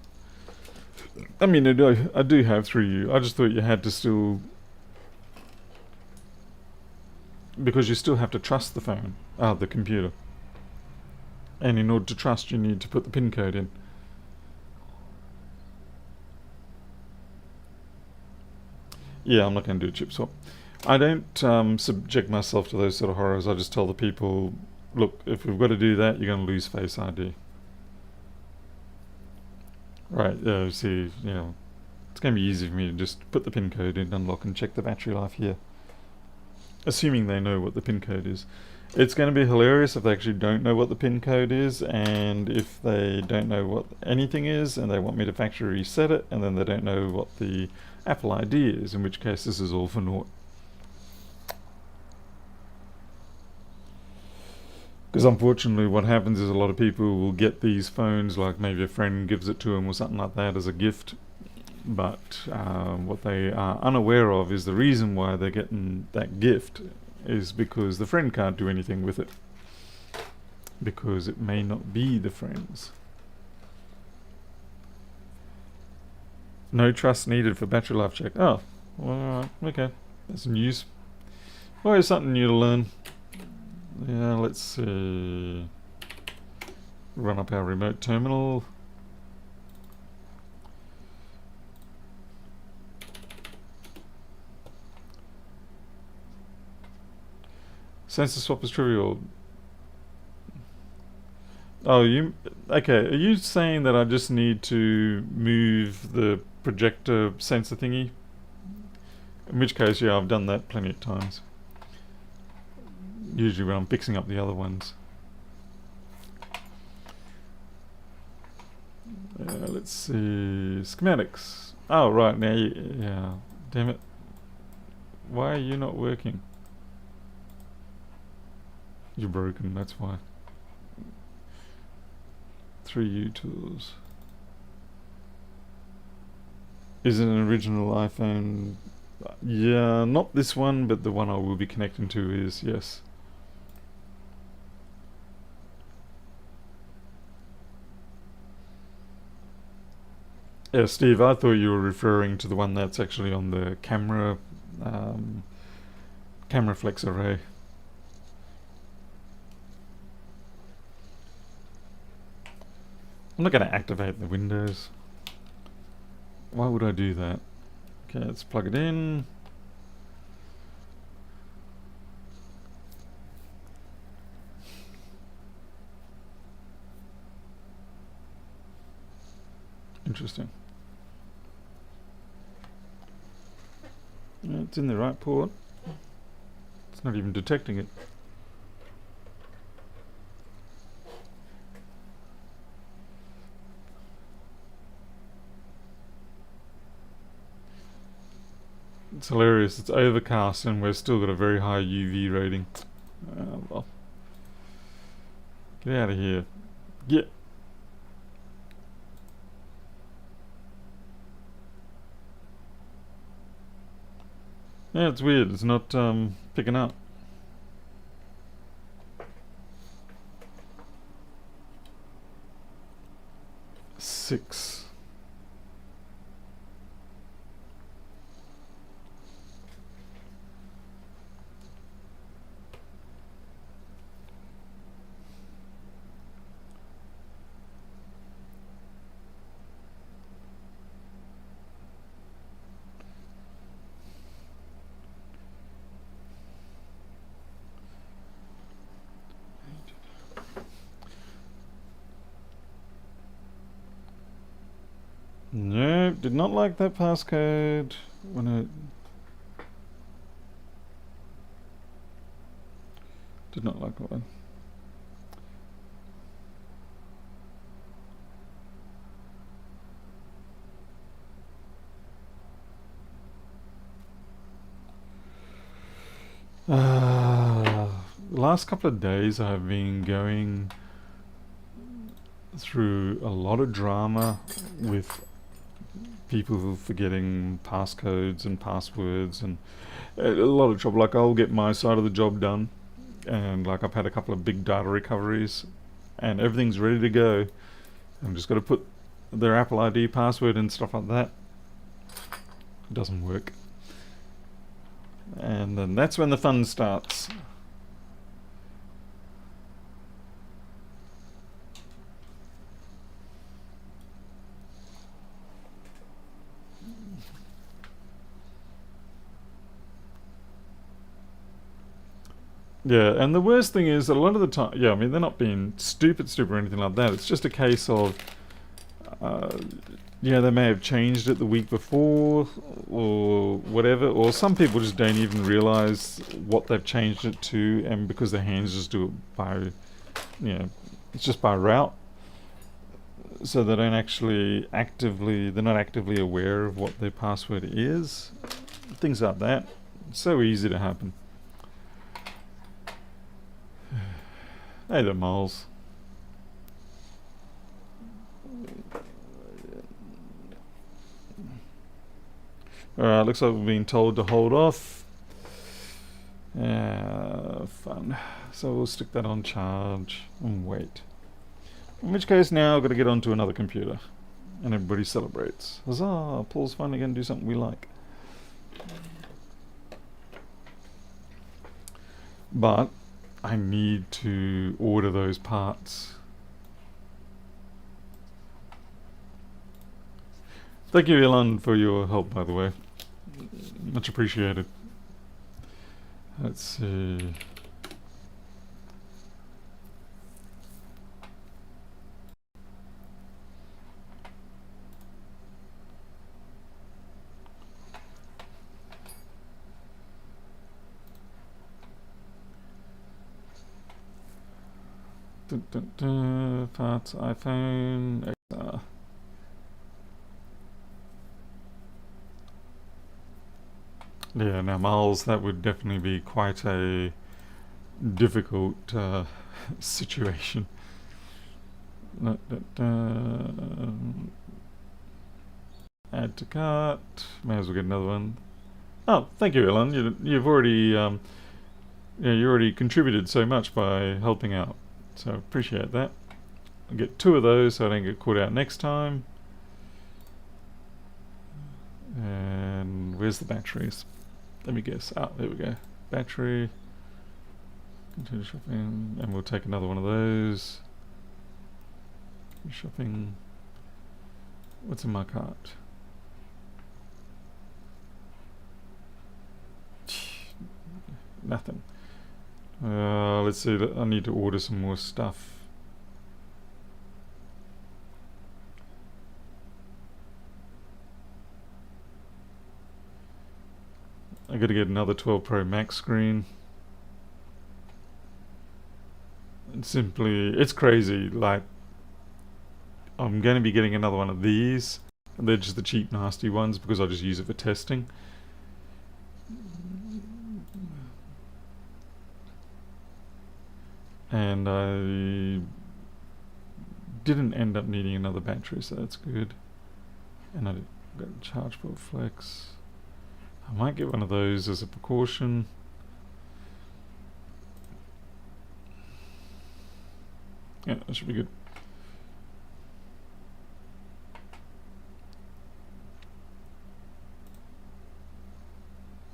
I mean, I do have 3U. I just thought you had to still... Because you still have to trust the phone. The computer. And in order to trust, you need to put the PIN code in. Yeah, I'm not going to do a chip swap. I don't subject myself to those sort of horrors. I just tell the people, look, if we've got to do that, you're going to lose Face ID. Right, see, you know, it's going to be easy for me to just put the PIN code in, unlock and check the battery life here. Assuming they know what the PIN code is. It's going to be hilarious if they actually don't know what the PIN code is, and if they don't know what anything is, and they want me to factory reset it, and then they don't know what the Apple ID is, in which case this is all for naught. Because unfortunately what happens is a lot of people will get these phones, like maybe a friend gives it to them or something like that as a gift, but what they are unaware of is the reason why they're getting that gift is because the friend can't do anything with it, because it may not be the friend's. No trust needed for battery life check. Oh, well, alright, okay, that's news. Always something new to learn. Yeah, let's see. Run up our remote terminal. Sensor swap is trivial. Oh, okay, are you saying that I just need to move the projector sensor thingy? In which case, yeah, I've done that plenty of times. Usually when I'm fixing up the other ones. Let's see, schematics. Oh, right, now, yeah, damn it. Why are you not working? You're broken, that's why. 3U tools. Is it an original iPhone? Yeah, not this one, but the one I will be connecting to is, yes. Yeah, Steve, I thought you were referring to the one that's actually on the camera, um, camera flex array. I'm not going to activate the Windows. Why would I do that? Okay, let's plug it in. Interesting. Yeah, it's in the right port. It's not even detecting it. It's hilarious. It's overcast and we've still got a very high UV rating. Well. Get out of here. Get. Yeah, it's weird. It's not picking up. Six. No, did not like that passcode when it did not like that one. The last couple of days I've been going through a lot of drama with people forgetting passcodes and passwords and a lot of trouble. Like I'll get my side of the job done and like I've had a couple of big data recoveries and everything's ready to go. I'm just got to put their Apple ID password and stuff like that. It doesn't work. And then that's when the fun starts. Yeah, and the worst thing is that a lot of the time, yeah, I mean, they're not being stupid or anything like that. It's just a case of, uh, yeah, they may have changed it the week before or whatever, or some people just don't even realize what they've changed it to, and because their hands just do it by, you know, it's just by route, so they don't actually they're not actively aware of what their password is. Things like that. It's so easy to happen. Hey there, Miles. Alright, looks like we're being told to hold off. Fun. So we'll stick that on charge and wait. In which case now I've got to get onto another computer. And everybody celebrates. Huzzah! Paul's finally going to do something we like. But I need to order those parts. Thank you, Elon, for your help, by the way. Much appreciated. Let's see. Parts iPhone XR. Yeah, now Miles, that would definitely be quite a difficult situation. Add to cart. May as well get another one. Oh, thank you, Ellen. You've already, yeah, you already contributed so much by helping out. So appreciate that. I'll get 2 of those so I don't get caught out next time. And where's the batteries? Let me guess. Ah, there we go. Battery. Continue shopping. And we'll take another one of those. Shopping. What's in my cart? Nothing. Let's see. I need to order some more stuff. I gotta get another 12 Pro Max screen. It's crazy. Like, I'm going to be getting another one of these. And they're just the cheap, nasty ones because I just use it for testing. And I didn't end up needing another battery, so that's good. And I got a ChargePort Flex. I might get one of those as a precaution. Yeah, that should be good.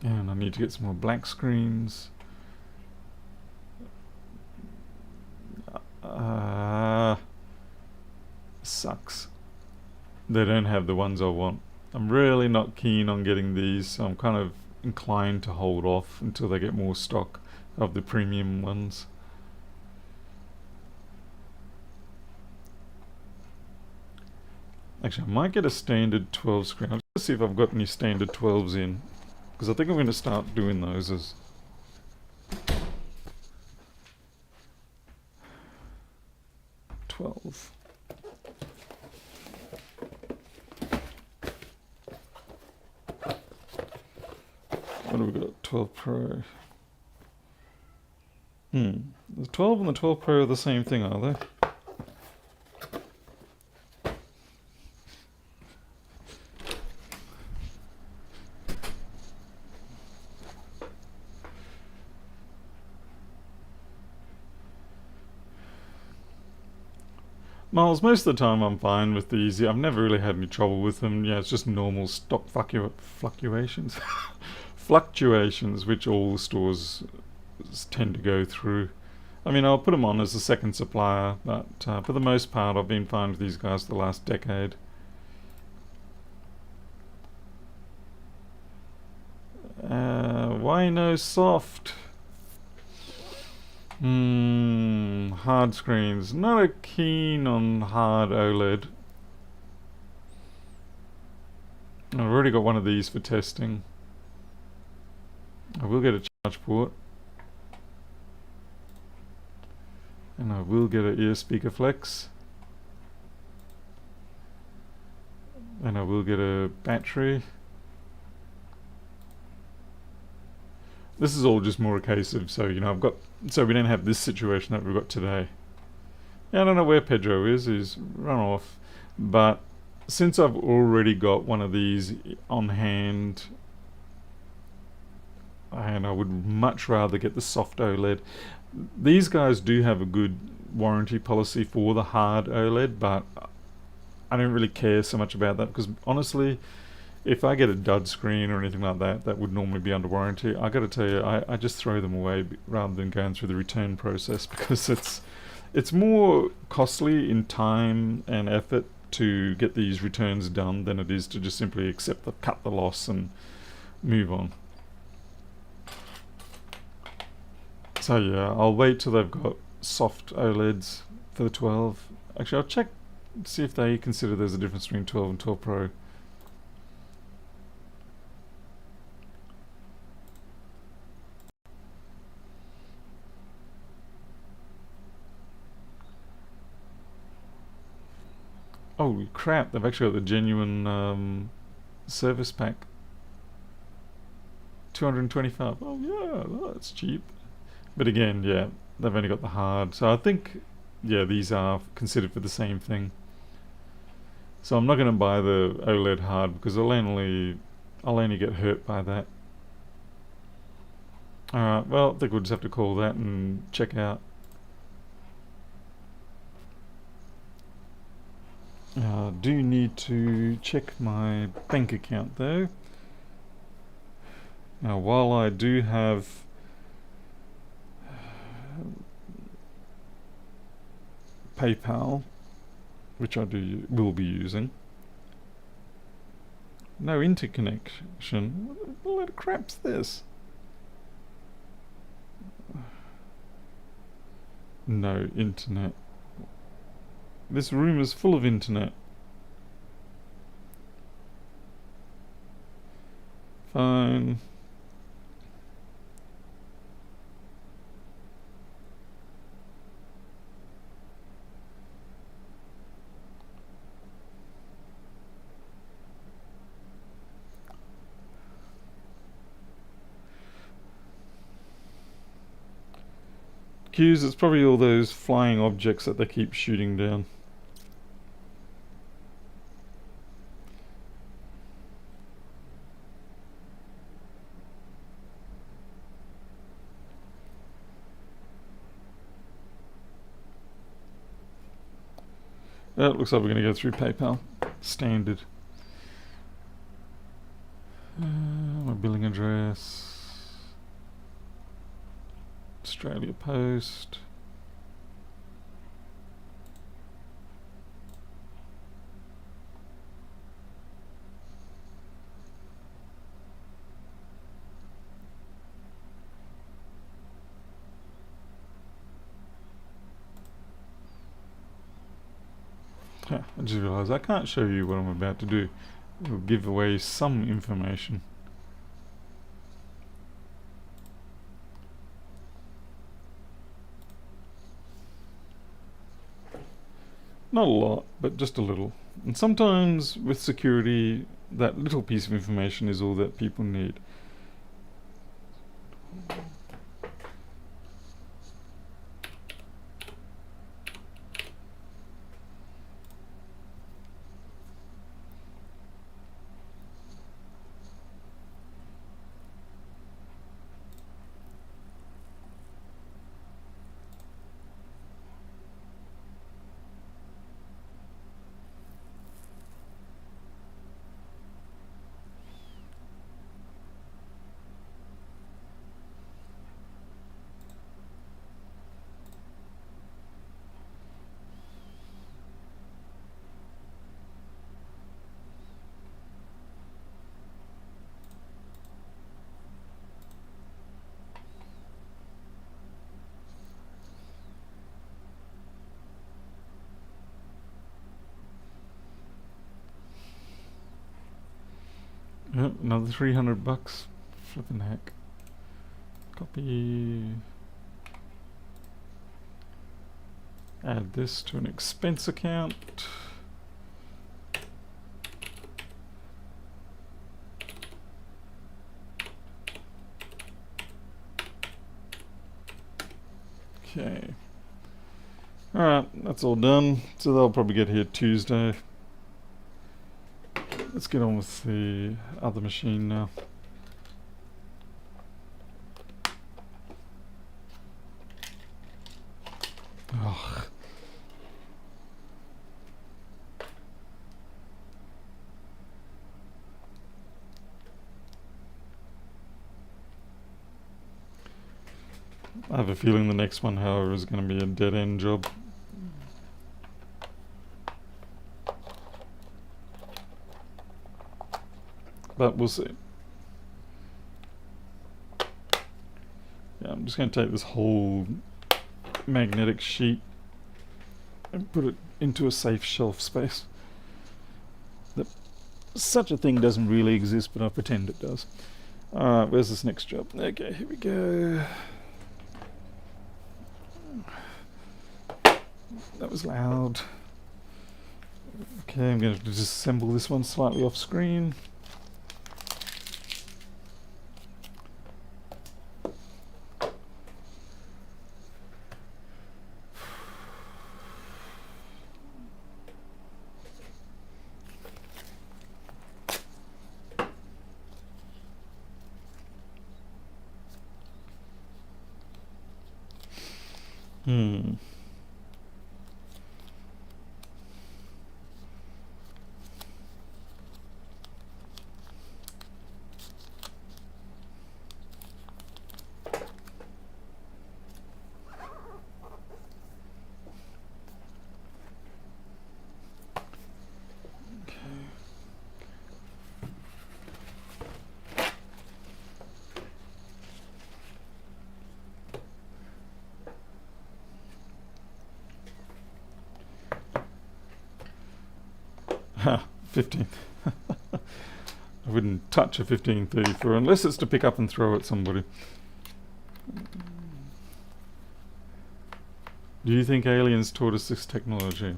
And I need to get some more black screens. Sucks. They don't have the ones I want. I'm really not keen on getting these, so I'm kind of inclined to hold off until they get more stock of the premium ones. Actually, I might get a standard 12 screen. I'll just see if I've got any standard 12s in, because I think I'm going to start doing those as 12. What do we got? 12 Pro. The 12 and the 12 Pro are the same thing, are they? Miles, most of the time I'm fine with these. I've never really had any trouble with them. Yeah, it's just normal stock fluctuations. Fluctuations, which all stores tend to go through. I mean, I'll put them on as a second supplier, but for the most part, I've been fine with these guys for the last decade. Why no soft? Hard screens. Not a keen on hard OLED. I've already got one of these for testing. I will get a charge port. And I will get an ear speaker flex. And I will get a battery. This is all just more a case of, so we don't have this situation that we've got today. Yeah, I don't know where Pedro is. He's run off. But since I've already got one of these on hand, and I would much rather get the soft OLED. These guys do have a good warranty policy for the hard OLED, but I don't really care so much about that because honestly, if I get a dud screen or anything like that, that would normally be under warranty. I got to tell you, I just throw them away rather than going through the return process because it's more costly in time and effort to get these returns done than it is to just simply cut the loss and move on. So yeah, I'll wait till they've got soft OLEDs for the 12. Actually, I'll check, see if they consider there's a difference between 12 and 12 Pro. Holy crap, they've actually got the genuine service pack. $225. Oh yeah, that's cheap. But again, yeah, they've only got the hard. So I think, yeah, these are considered for the same thing. So I'm not going to buy the OLED hard because I'll only get hurt by that. Alright, well, I think we'll just have to call that and check out. Do need to check my bank account though. Now, while I do have PayPal, which I will be using, no interconnection. What load of crap's this? No internet. This room is full of internet. Fine. Q's, it's probably all those flying objects that they keep shooting down. It looks like we're going to go through PayPal. Standard. My billing address. Australia Post. I just realised I can't show you what I'm about to do. It will give away some information. Not a lot, but just a little. And sometimes with security, that little piece of information is all that people need. Yep, another $300. Flippin' heck. Copy. Add this to an expense account. Okay. Alright, that's all done. So they'll probably get here Tuesday. Let's get on with the other machine now. Ugh. I have a feeling the next one, however, is going to be a dead-end job. But we'll see. Yeah, I'm just going to take this whole magnetic sheet and put it into a safe shelf space. Such a thing doesn't really exist, but I pretend it does. Alright, where's this next job? Okay, here we go. That was loud. Okay, I'm going to disassemble this one slightly off screen. Hmm. Ha, 15. I wouldn't touch a 1534 unless it's to pick up and throw at somebody. Do you think aliens taught us this technology?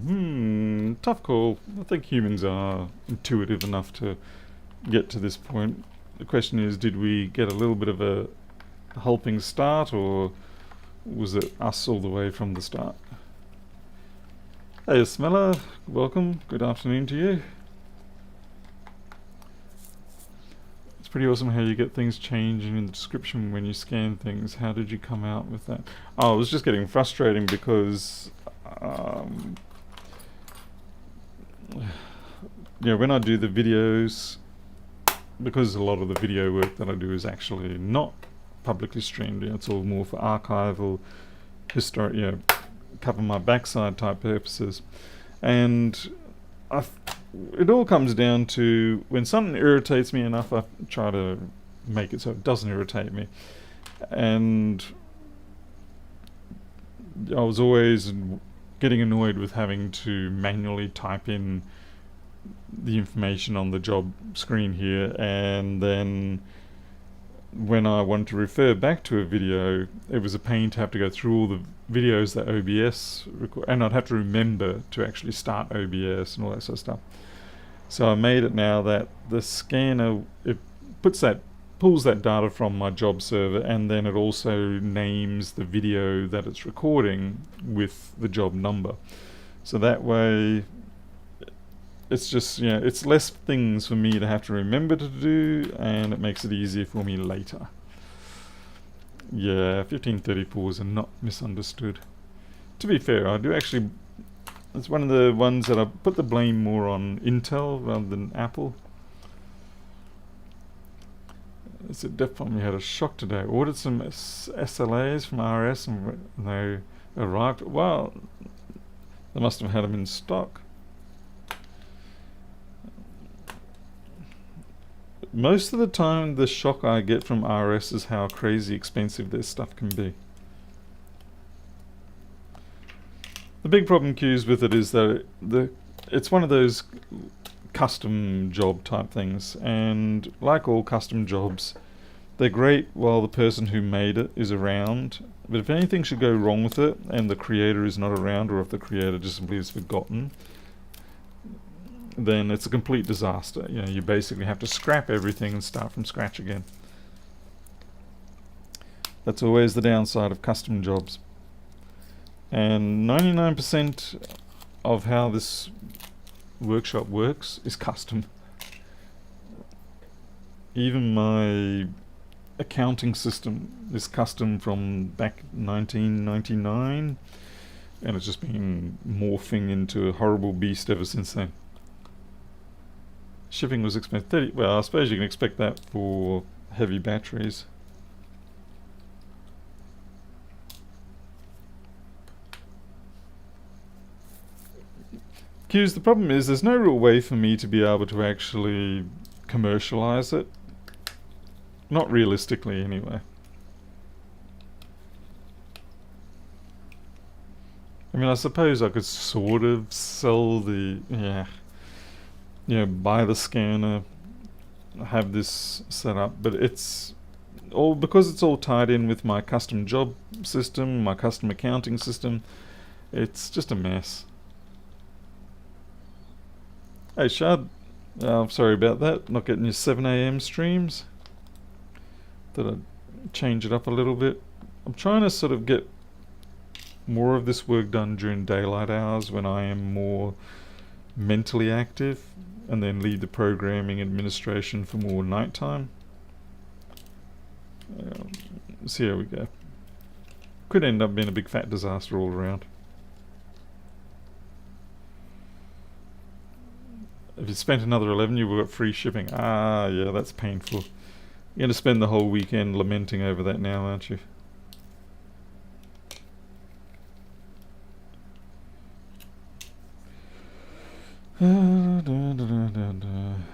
Tough call. I think humans are intuitive enough to get to this point. The question is, did we get a little bit of a helping start, or was it us all the way from the start? Hey Smeller, welcome. Good afternoon to you. It's pretty awesome how you get things changing in the description when you scan things. How did you come out with that? Oh, it was just getting frustrating because when I do the videos, because a lot of the video work that I do is actually not publicly streamed, it's all more for archival, historic, cover my backside type purposes, and it all comes down to when something irritates me enough, I try to make it so it doesn't irritate me. And I was always getting annoyed with having to manually type in the information on the job screen here, and then when I wanted to refer back to a video, it was a pain to have to go through all the videos that OBS and I'd have to remember to actually start OBS and all that sort of stuff. So I made it now that the scanner, it pulls that data from my job server, and then it also names the video that it's recording with the job number. So that way it's just, it's less things for me to have to remember to do, and it makes it easier for me later. Yeah, 1534s are not misunderstood. To be fair, I do actually, it's one of the ones that I put the blame more on Intel rather than Apple. It's definitely had a shock today. Ordered some SLAs from RS and they arrived. Well, they must have had them in stock. Most of the time, the shock I get from RS is how crazy expensive their stuff can be. The big problem, Q's, with it is that it's one of those custom job type things, and like all custom jobs, they're great while the person who made it is around, but if anything should go wrong with it and the creator is not around, or if the creator just simply is forgotten, then it's a complete disaster. You basically have to scrap everything and start from scratch again. That's always the downside of custom jobs. And 99% of how this workshop works is custom. Even my accounting system is custom from back 1999, and it's just been morphing into a horrible beast ever since then. Shipping was expensive. Well, I suppose you can expect that for heavy batteries. Q's, the problem is there's no real way for me to be able to actually commercialize it. Not realistically, anyway. I mean, I suppose I could sort of sell the, buy the scanner, have this set up, but it's all, because it's all tied in with my custom job system, my custom accounting system, it's just a mess. Hey Shad, I'm sorry about that, not getting your 7 AM streams. Thought I'd change it up a little bit. I'm trying to sort of get more of this work done during daylight hours when I am more mentally active, and then leave the programming administration for more nighttime. See how we go. Could end up being a big fat disaster all around. If you spent another 11, you will get free shipping. Ah, yeah, that's painful. You're going to spend the whole weekend lamenting over that now, aren't you?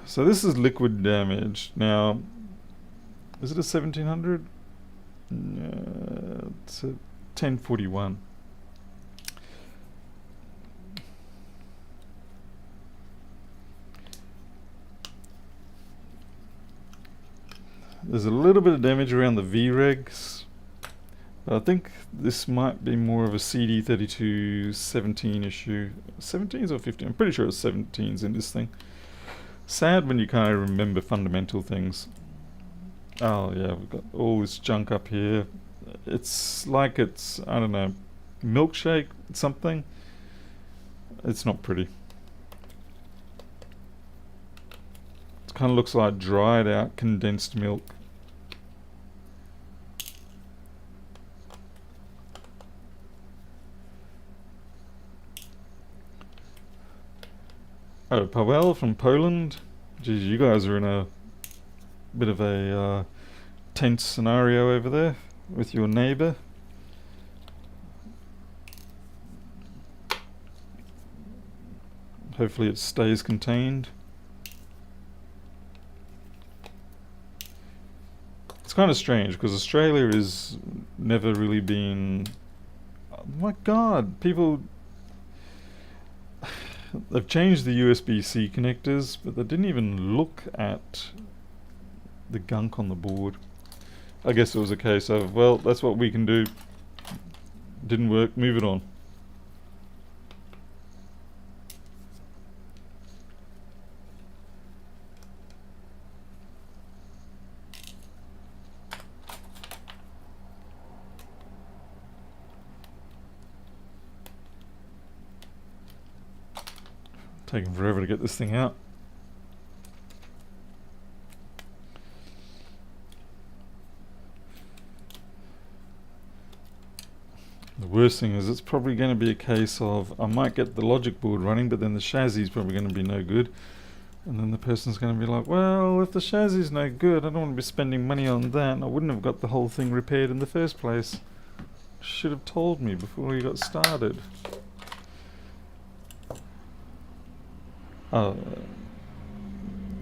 So this is liquid damage. Now, is it a 1700? It's a 1041. There's a little bit of damage around the V-regs. I think this might be more of a CD32 17 issue. 17s or 15? I'm pretty sure it's 17s in this thing. Sad when you can't remember fundamental things. Oh yeah, we've got all this junk up here. It's like it's, I don't know, milkshake something. It's not pretty. It kind of looks like dried out condensed milk. Oh, Paweł from Poland. Geez, you guys are in a bit of a tense scenario over there with your neighbour. Hopefully it stays contained. It's kind of strange because Australia has never really been... Oh my god, people... They've changed the USB-C connectors, but they didn't even look at the gunk on the board. I guess it was a case of, well, that's what we can do. Didn't work, move it on. Taking forever to get this thing out. The worst thing is it's probably going to be a case of I might get the logic board running, but then the chassis is probably going to be no good. And then the person's going to be like, well, if the chassis is no good, I don't want to be spending money on that. I wouldn't have got the whole thing repaired in the first place. Should have told me before you got started. Oh,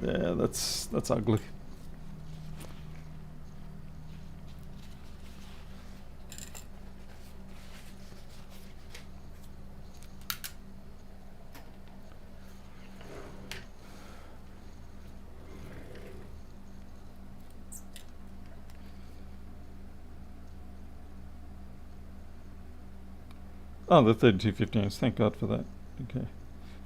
yeah, that's ugly. Oh, the 3215s, thank God for that. Okay.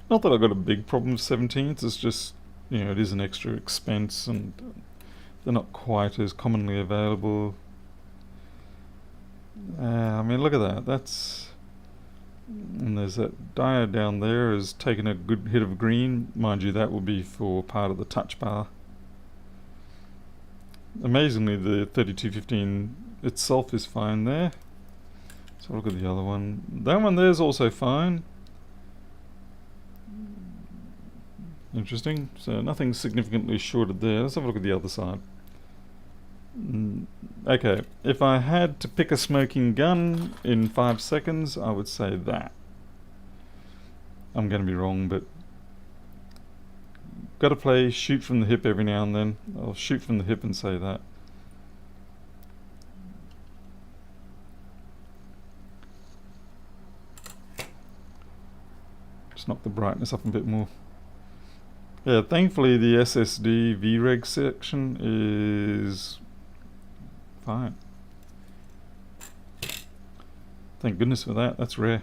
Not that I've got a big problem with 17s, it's just, you know, it is an extra expense and they're not quite as commonly available. I mean, look at that, that's... And there's that diode down there has taken a good hit of green. Mind you, that will be for part of the touch bar. Amazingly, the 3215 itself is fine there. So look at the other one. That one there is also fine. Interesting. So nothing significantly shorted there. Let's have a look at the other side. Okay, if I had to pick a smoking gun in 5 seconds, I would say that. I'm going to be wrong, but got to play shoot from the hip every now and then. I'll shoot from the hip and say that. Just knock the brightness up a bit more. Yeah, thankfully the SSD VREG section is fine. Thank goodness for that, that's rare.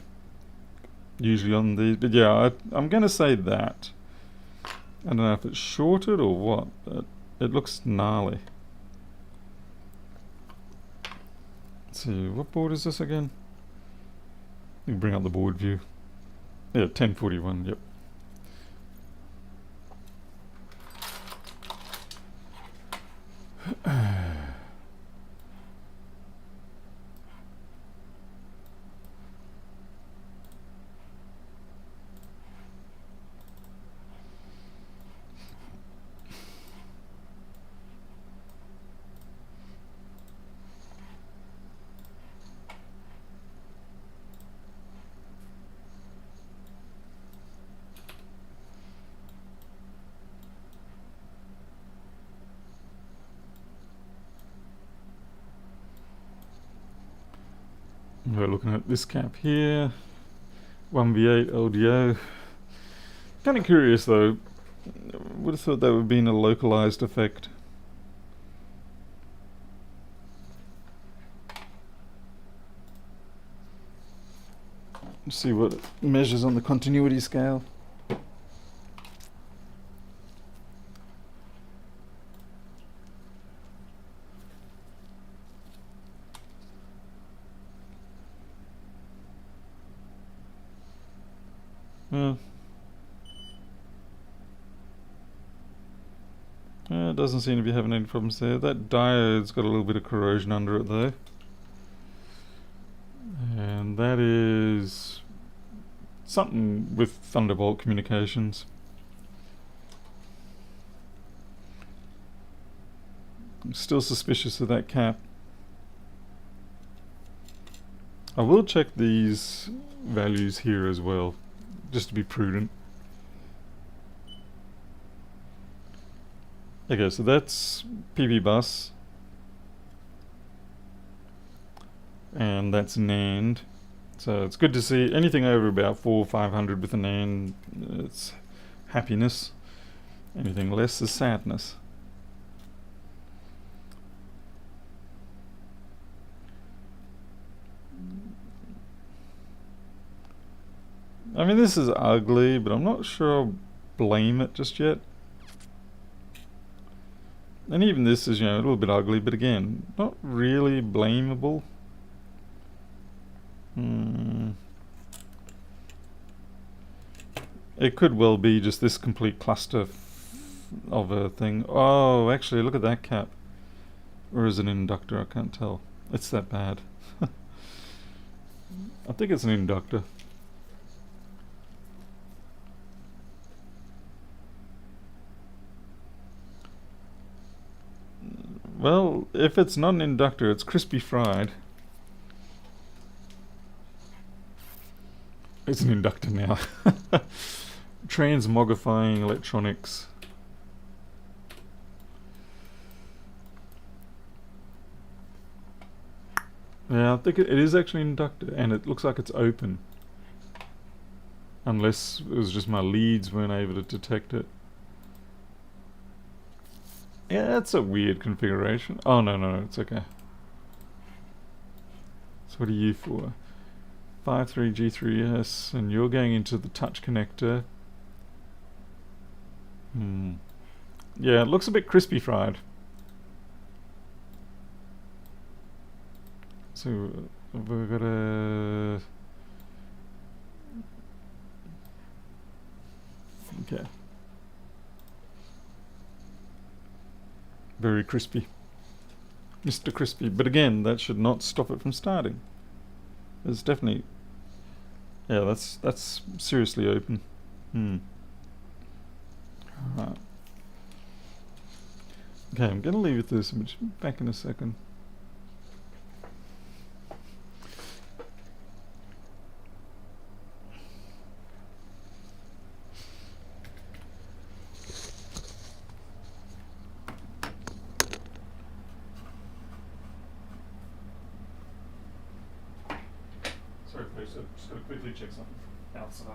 Usually on these, but yeah, I'm going to say that. I don't know if it's shorted or what, but it looks gnarly. Let's see, what board is this again? You can bring up the board view. Yeah, 1041, yep. We're looking at this cap here, 1v8 LDO. Kind of curious though. Would have thought that would have been a localized effect. Let's see what it measures on the continuity scale. It doesn't seem to be having any problems there. That diode's got a little bit of corrosion under it though. And that is something with Thunderbolt communications. I'm still suspicious of that cap. I will check these values here as well, just to be prudent. Okay, so that's PV bus. And that's NAND. So it's good to see anything over about 400 or 500 with a NAND, it's happiness. Anything less is sadness. I mean, this is ugly, but I'm not sure I'll blame it just yet. And even this is, a little bit ugly, but again, not really blamable. It could well be just this complete cluster of a thing. Oh, actually, look at that cap. Or is it an inductor? I can't tell. It's that bad. I think it's an inductor. Well, if it's not an inductor, it's crispy fried. It's an inductor now. Transmogrifying electronics. Yeah, I think it is actually an inductor, and it looks like it's open. Unless it was just my leads weren't able to detect it. Yeah, that's a weird configuration. Oh, no, it's okay. So what are you for? 53G3S, and you're going into the touch connector. Yeah, it looks a bit crispy fried. So we've got a... Okay. Very crispy. Mr. Crispy. But again, that should not stop it from starting. It's definitely... Yeah, that's seriously open. Alright. Okay, I'm gonna leave it this. I'm just back in a second. Sorry, please. I'm just gonna quickly check something outside.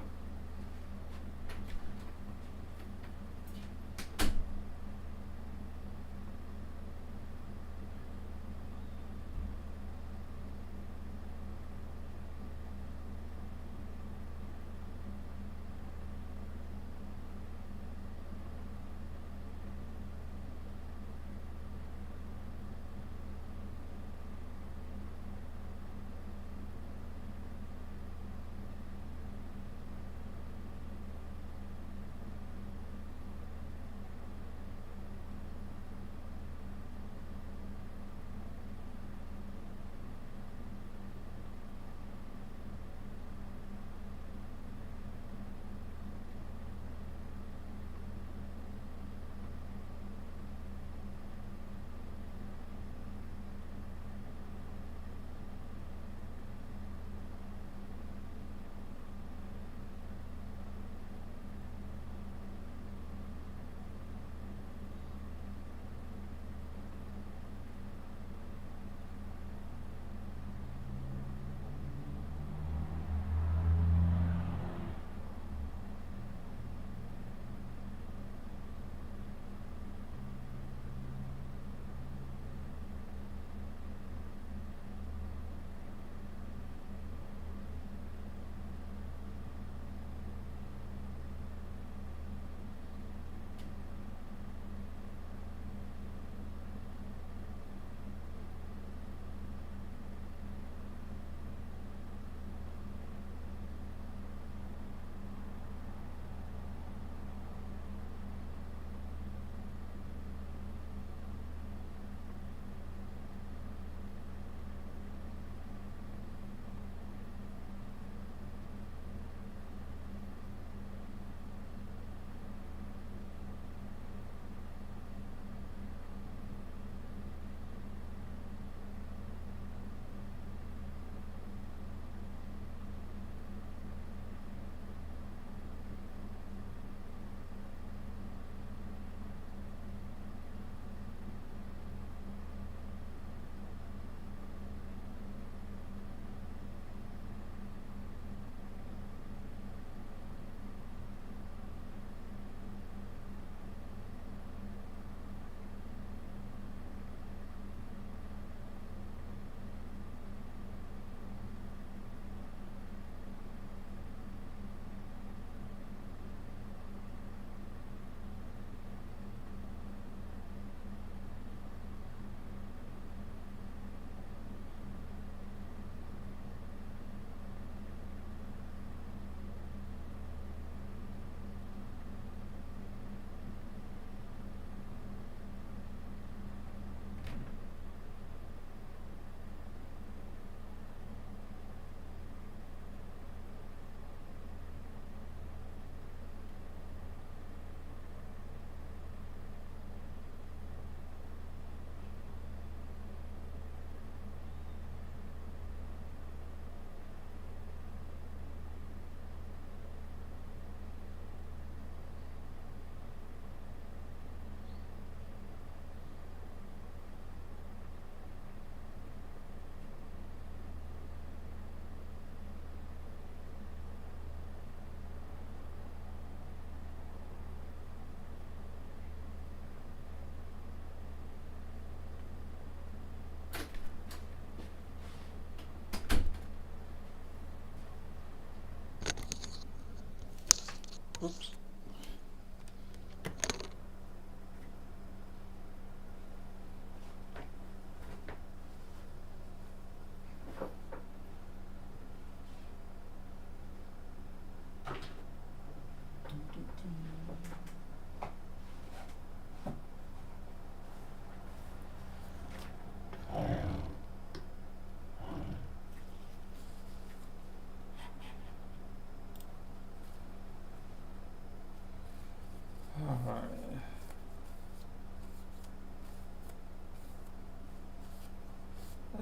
Oops.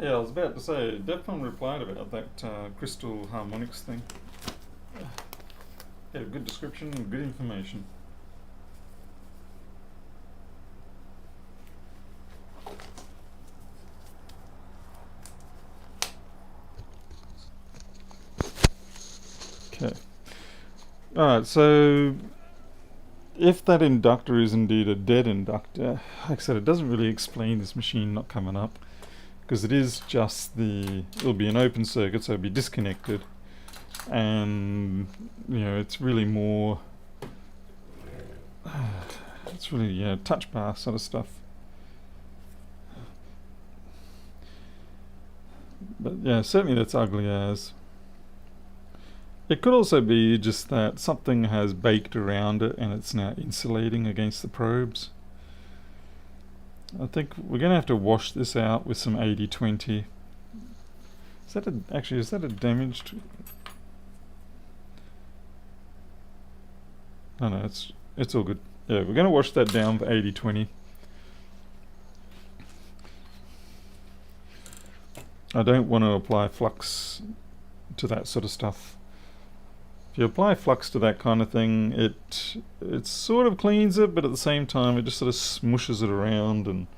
Yeah, I was about to say, Defcon replied about that crystal harmonics thing. Yeah, good description, good information. Okay. Alright, so if that inductor is indeed a dead inductor, like I said, it doesn't really explain this machine not coming up, because it is just it'll be an open circuit, so it'll be disconnected, and it's really more, it's really touch bar sort of stuff. But yeah, certainly that's ugly as. It could also be just that something has baked around it and it's now insulating against the probes. I think we're going to have to wash this out with some 80/20. Is that a damaged? Oh no, it's all good. Yeah, we're going to wash that down for 80/20. I don't want to apply flux to that sort of stuff. If you apply flux to that kind of thing, it sort of cleans it, but at the same time it just sort of smushes it around, and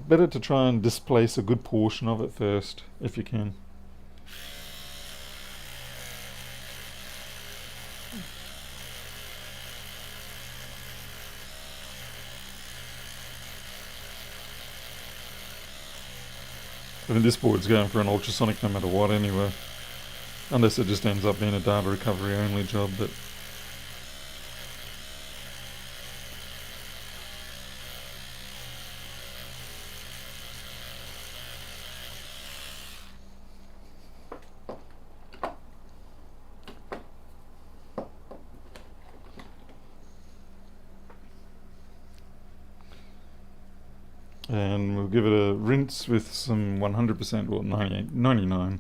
better to try and displace a good portion of it first, if you can. I mean, this board's going for an ultrasonic no matter what anyway. Unless it just ends up being a data recovery only job, but and we'll give it a rinse with some 100%, well 99.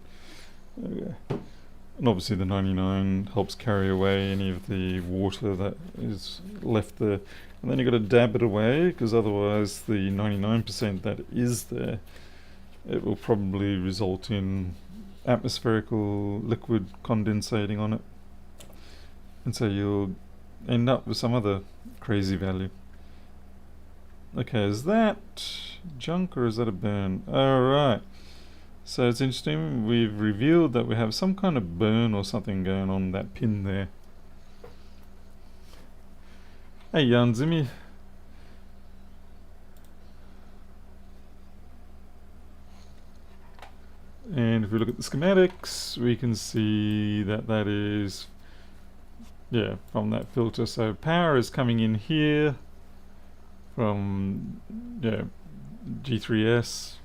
And obviously the 99 helps carry away any of the water that is left there. And then you've got to dab it away, because otherwise the 99% that is there, it will probably result in atmospherical liquid condensating on it. And so you'll end up with some other crazy value. Okay, is that junk or is that a burn? Alright. So it's interesting, we've revealed that we have some kind of burn or something going on that pin there. Hey Janzimi. And if we look at the schematics, we can see that that is, from that filter. So power is coming in here from, G3S.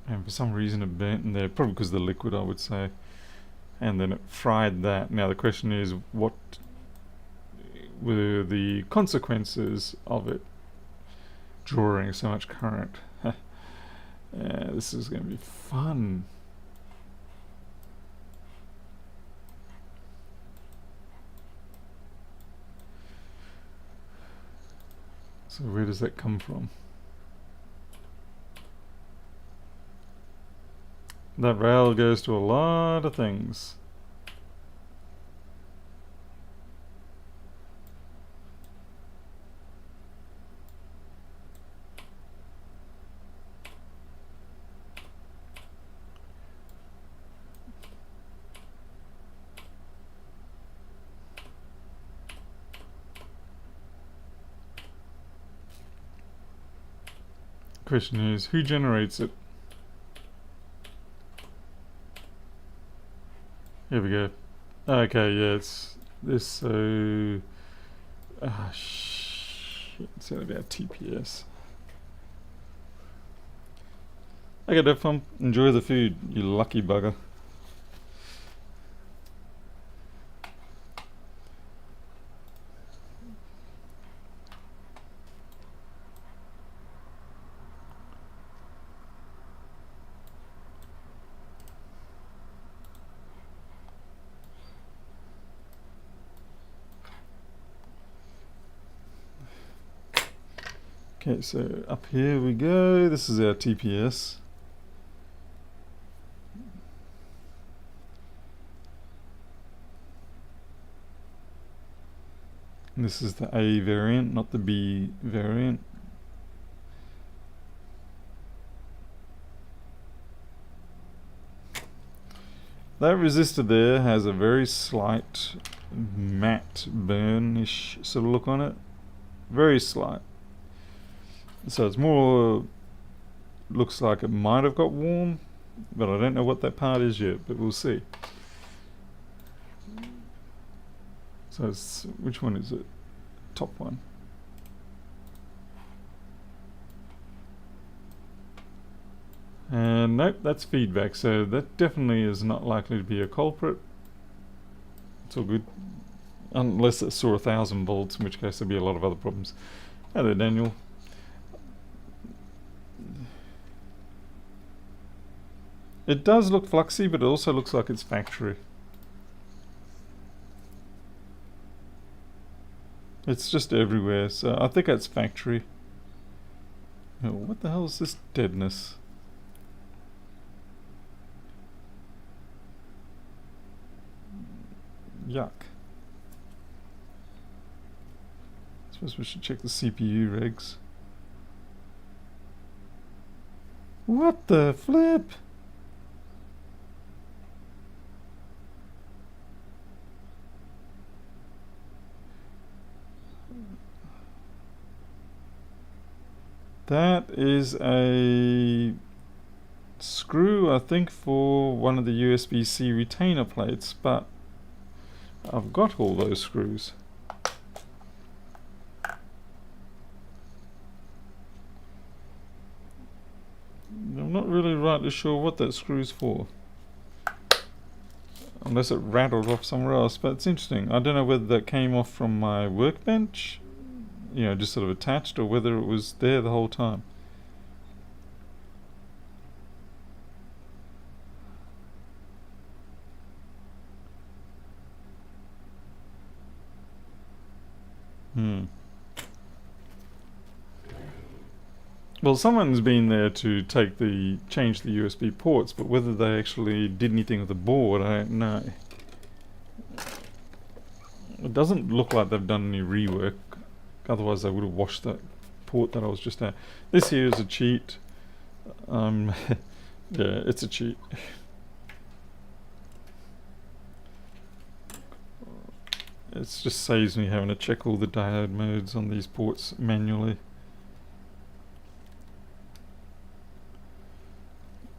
And for some reason it burnt in there, probably because of the liquid, I would say. And then it fried that. Now the question is, what were the consequences of it drawing so much current? This is going to be fun. So where does that come from? That rail goes to a lot of things. Question is, who generates it? Here we go. Okay, yeah, it's this, so... Ah, shit. It's about TPS. Okay, Def Fun. Enjoy the food, you lucky bugger. Okay, so up here we go. This is our TPS. And this is the A variant, not the B variant. That resistor there has a very slight matte burnish sort of look on it. Very slight. So it's more, looks like it might have got warm, but I don't know what that part is yet, but we'll see. So it's, which one is it? Top one. And nope, that's feedback, so that definitely is not likely to be a culprit. It's all good. Unless it saw 1,000 volts, in which case there'd be a lot of other problems. Hello, Daniel. It does look fluxy, but it also looks like it's factory. It's just everywhere, so I think that's factory. Oh, what the hell is this deadness? Yuck. I suppose we should check the CPU regs. What the flip? That is a screw, I think, for one of the USB-C retainer plates, but I've got all those screws. I'm not really rightly sure what that screw's for. Unless it rattled off somewhere else, but it's interesting. I don't know whether that came off from my workbench, you know, just sort of attached, or whether it was there the whole time. Well, someone's been there to change the USB ports, but whether they actually did anything with the board, I don't know. It doesn't look like they've done any rework, otherwise they would have washed that port that I was just at. This here is a cheat. Yeah, it's a cheat. It just saves me having to check all the diode modes on these ports manually.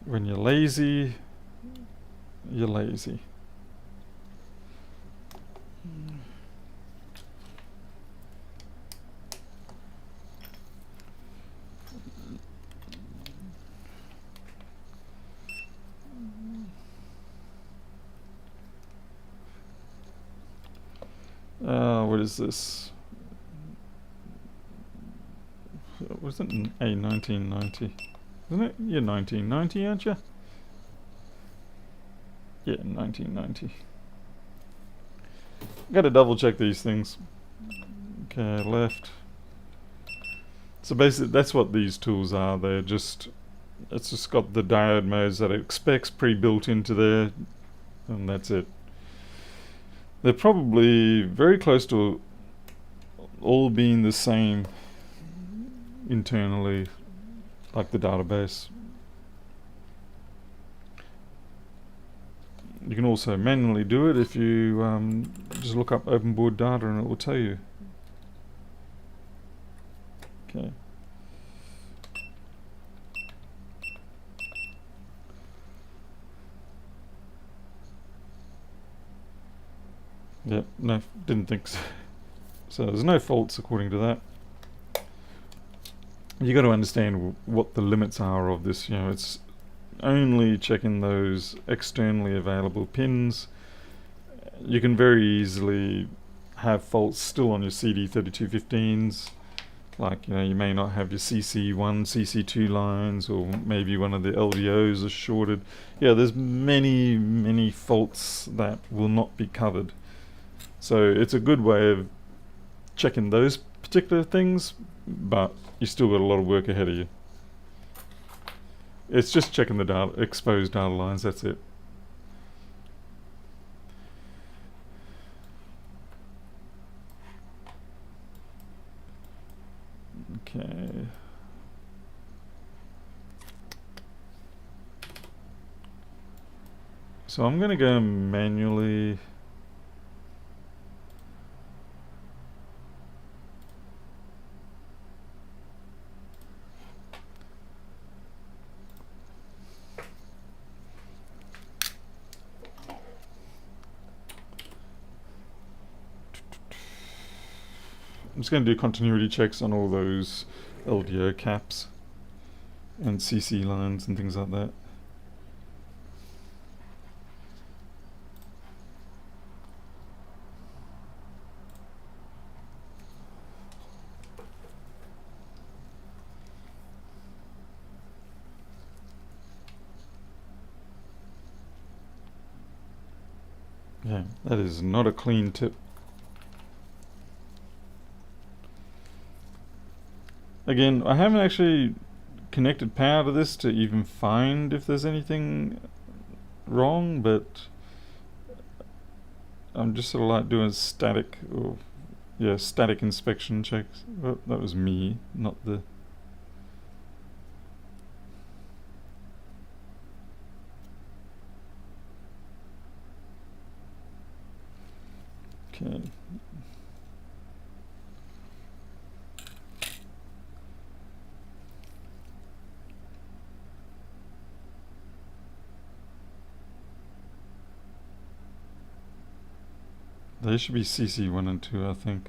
When you're lazy, you're lazy. What is this? Was it a 1990? Isn't it? You're 1990, aren't you? Yeah, 1990. Gotta double check these things. Okay, left. So basically, that's what these tools are. They're just, it's just got the diode modes that it expects pre-built into there, and that's it. They're probably very close to all being the same internally, like the database. You can also manually do it if you just look up open board data and it will tell you. Okay. Yep, no, didn't think so. So there's no faults according to that. You got to understand what the limits are of this. You know, it's only checking those externally available pins. You can very easily have faults still on your CD3215s. Like, you know, you may not have your CC1, CC2 lines, or maybe one of the LDOs is shorted. Yeah, there's many faults that will not be covered. So it's a good way of checking those particular things, but you still got a lot of work ahead of you. It's just checking the data, exposed data lines, that's it. Okay. So I'm going to go manually. I'm just going to do continuity checks on all those LDO caps and CC lines and things like that. Yeah, that is not a clean tip. Again, I haven't actually connected power to this to even find if there's anything wrong, but I'm just sort of like doing static, or yeah, static inspection checks. Oh, that was me, not the. Okay. They should be CC1 and 2, I think.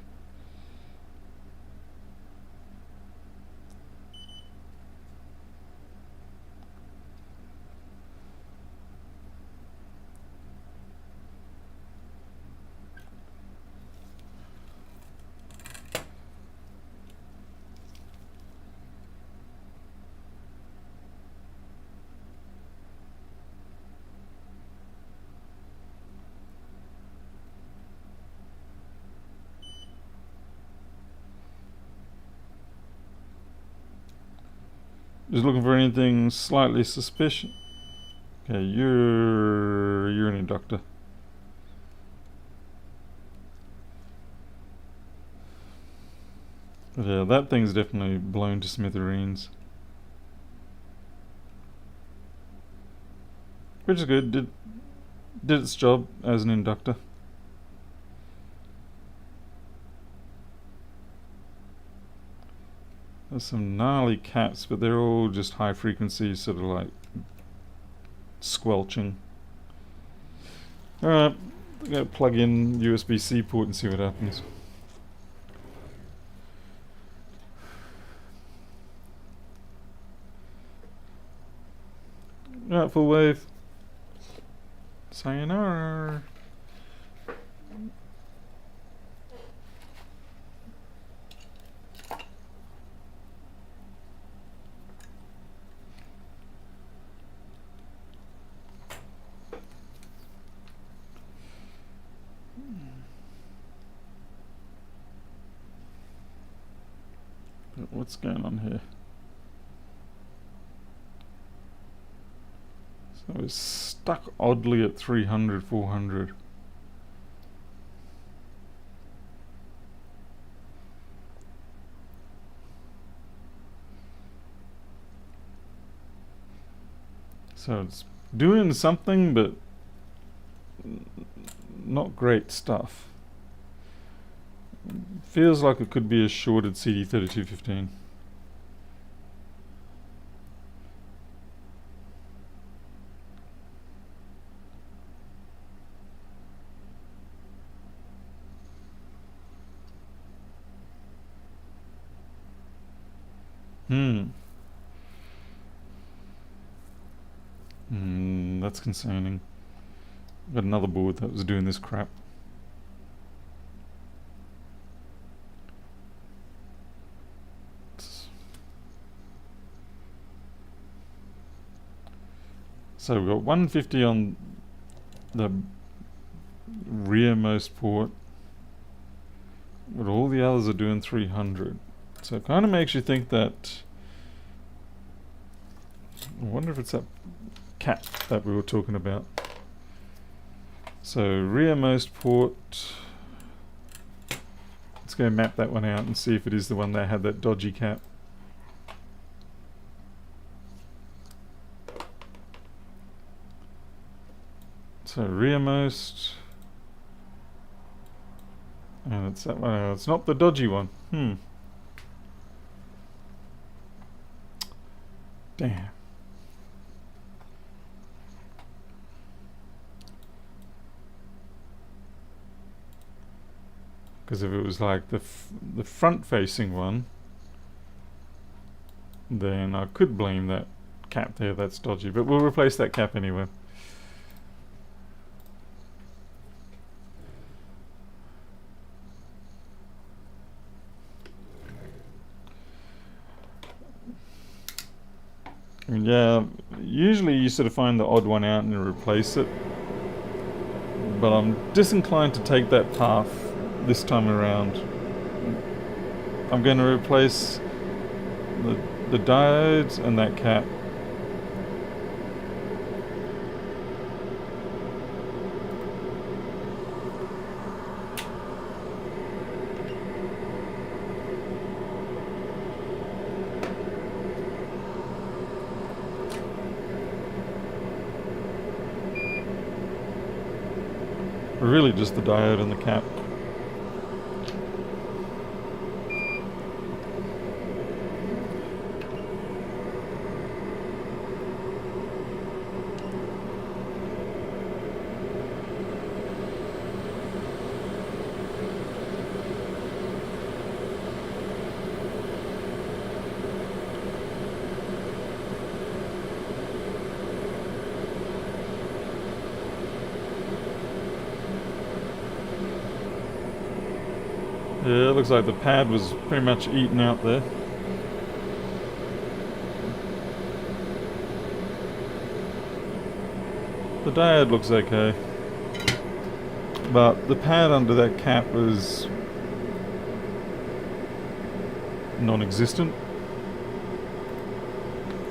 Just looking for anything slightly suspicious. Okay, you're an inductor. But yeah, that thing's definitely blown to smithereens. Which is good. Did its job as an inductor. There's some gnarly caps, but they're all just high frequency, sort of like squelching. Alright, I'm gonna plug in USB-C port and see what happens. Alright, full wave. Sayonara. What's going on here? So it's stuck oddly at 300, 400. So it's doing something, but not great stuff. Feels like it could be a shorted CD3215. That's concerning. Got another board that was doing this crap. So we've got 150 on the rearmost port, but all the others are doing 300. So it kind of makes you think that, I wonder if it's that cap that we were talking about. So rearmost port, let's go map that one out and see if it is the one that had that dodgy cap. So rearmost, and it's that one. It's not the dodgy one. Damn. Because if it was like the front-facing one, then I could blame that cap there. That's dodgy, but we'll replace that cap anyway. Yeah, usually you sort of find the odd one out and replace it, but I'm disinclined to take that path this time around. I'm going to replace the diodes and that cap. Really just the diode and the cap. Yeah, it looks like the pad was pretty much eaten out there. The diode looks okay, but the pad under that cap was non-existent.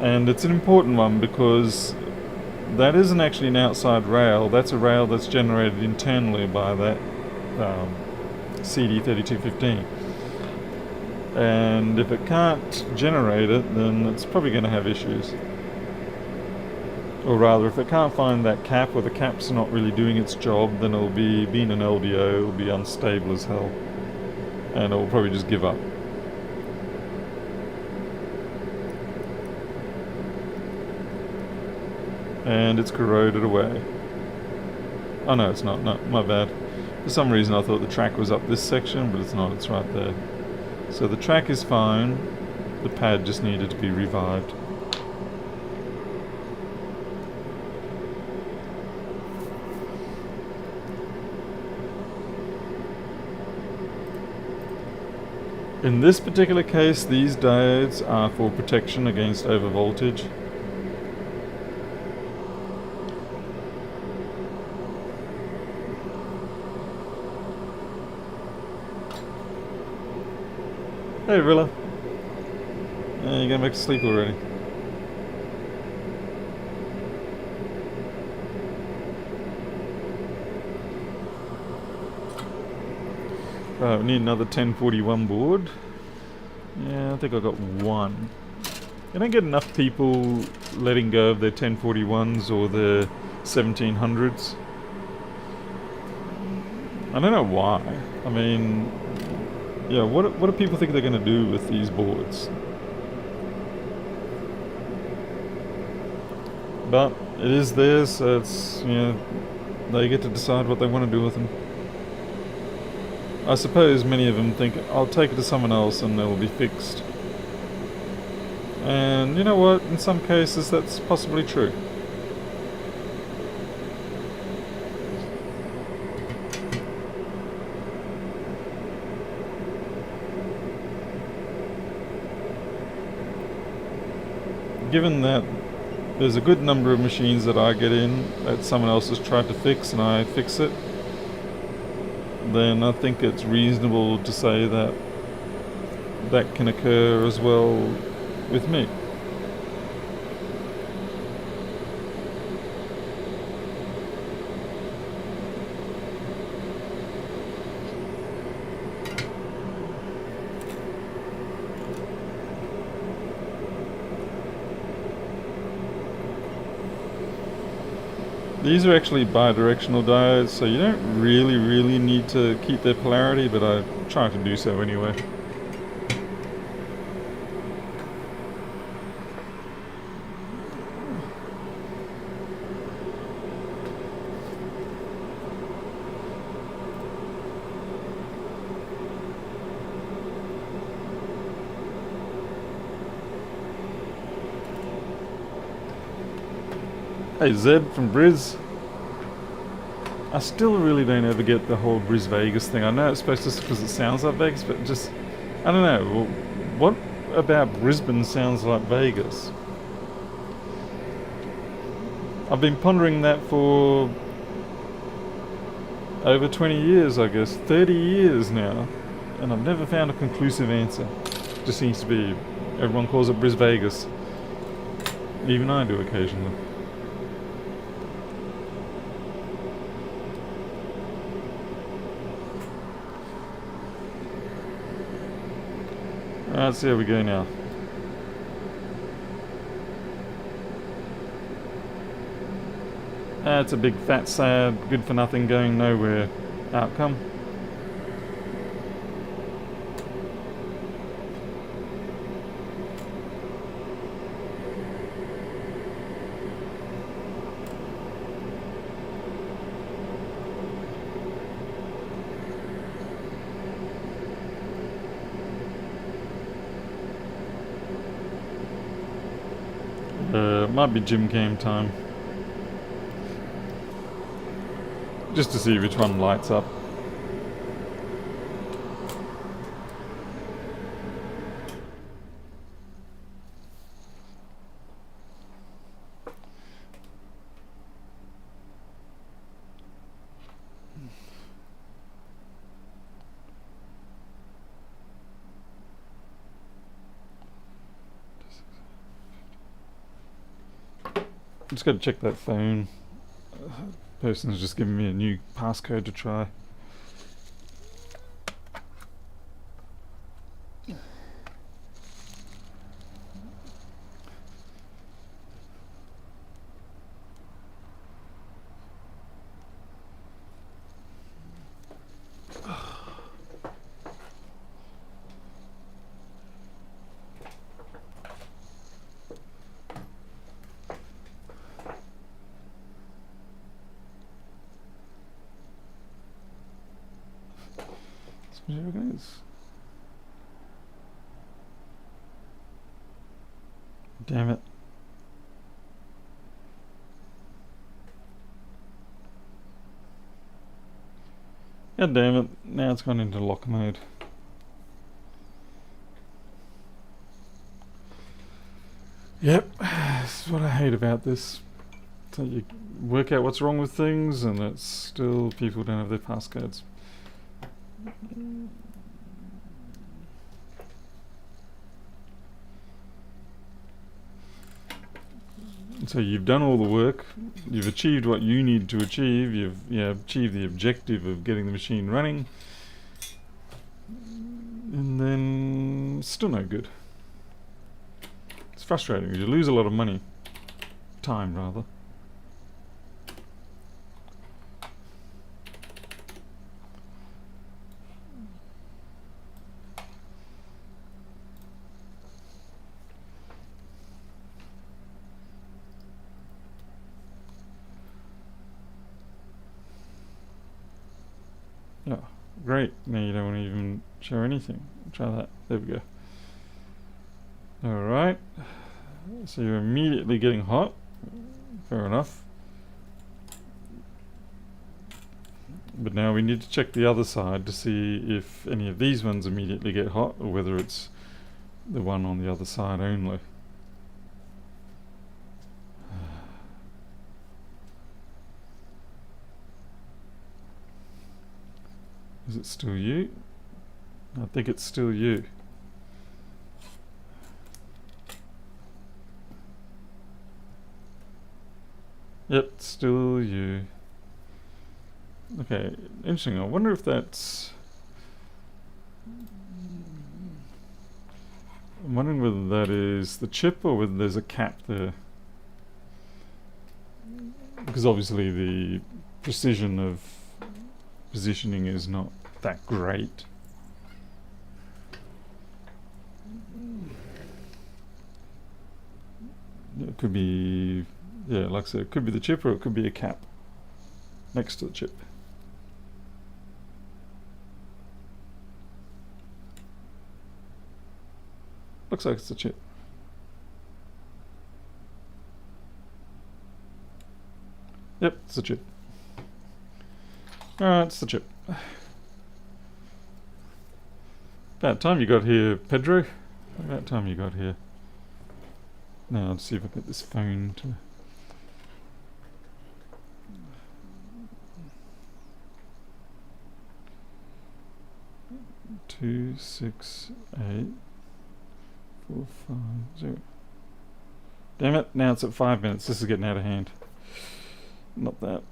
And it's an important one because that isn't actually an outside rail, that's a rail that's generated internally by that CD3215, and if it can't generate it, then it's probably going to have issues. Or rather, if it can't find that cap, or the cap's not really doing its job, then it'll be, being an LDO, it'll be unstable as hell, and it'll probably just give up. And it's corroded away. Oh no, it's not, no, my bad. For some reason I thought the track was up this section, but it's not, it's right there. So the track is fine, the pad just needed to be revived. In this particular case, these diodes are for protection against overvoltage. Hey Rilla. Yeah, you're going back to sleep already. Right, we need another 1041 board. Yeah, I think I got one. You don't get enough people letting go of their 1041s or their 1700s. I don't know why. I mean, yeah, what do people think they're going to do with these boards? But it is theirs, so it's, you know, they get to decide what they want to do with them. I suppose many of them think, I'll take it to someone else and they'll be fixed. And you know what? In some cases, that's possibly true. Given that there's a good number of machines that I get in that someone else has tried to fix and I fix it, then I think it's reasonable to say that that can occur as well with me. These are actually bi-directional diodes, so you don't really need to keep their polarity, but I try to do so anyway. Hey Zed from Briz. I still really don't ever get the whole Briz Vegas thing. I know it's supposed to because it sounds like Vegas, but just I don't know. What about Brisbane sounds like Vegas? I've been pondering that for over 20 years, I guess, 30 years now, and I've never found a conclusive answer. It just seems to be everyone calls it Briz Vegas. Even I do occasionally. Alright, so here we go now. It's a big fat sad, good for nothing, going nowhere outcome. Might be gym cam time. Just to see which one lights up. Just gotta check that phone. Person's just giving me a new passcode to try. There it goes. Damn it. God damn it. Now it's gone into lock mode. Yep. This is what I hate about this. So you work out what's wrong with things and it's still people don't have their passcodes. So you've done all the work, you've achieved what you need to achieve, you've achieved the objective of getting the machine running, and then still no good. It's frustrating, you lose a lot of money. Time, rather. Oh, great. Now you don't want to even show anything. Try that. There we go. Alright. So you're immediately getting hot. Fair enough. But now we need to check the other side to see if any of these ones immediately get hot or whether it's the one on the other side only. Is it still you? I think it's still you. Yep, still you. Okay, interesting. I wonder if that's... I'm wondering whether that is the chip or whether there's a cap there. Because obviously the precision of positioning is not that great. It could be, yeah, like I said, it could be the chip or it could be a cap next to the chip. Looks like it's the chip. Yep, it's the chip. Alright, it's the chip. About time you got here, Pedro. About time you got here. Now, let's see if I can get this phone to... 26845. Damn it, now it's at 5 minutes. This is getting out of hand. Not that.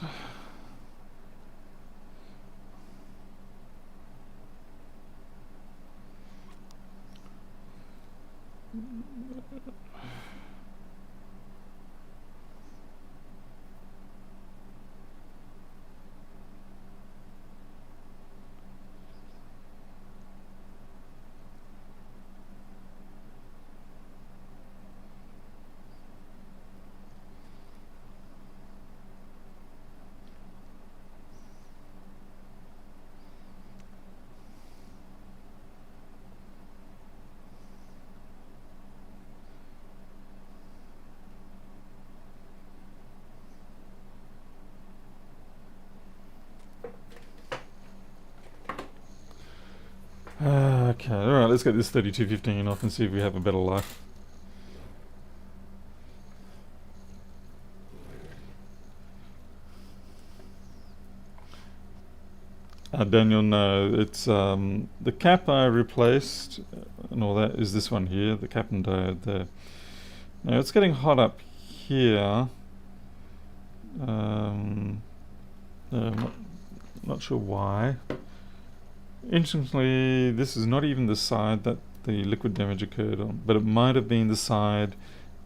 Okay, alright, let's get this 3215 off and see if we have a better life. Daniel, no, it's the cap I replaced and all that is this one here, the cap and diode there. Now it's getting hot up here. Not sure why. Interestingly, this is not even the side that the liquid damage occurred on, but it might have been the side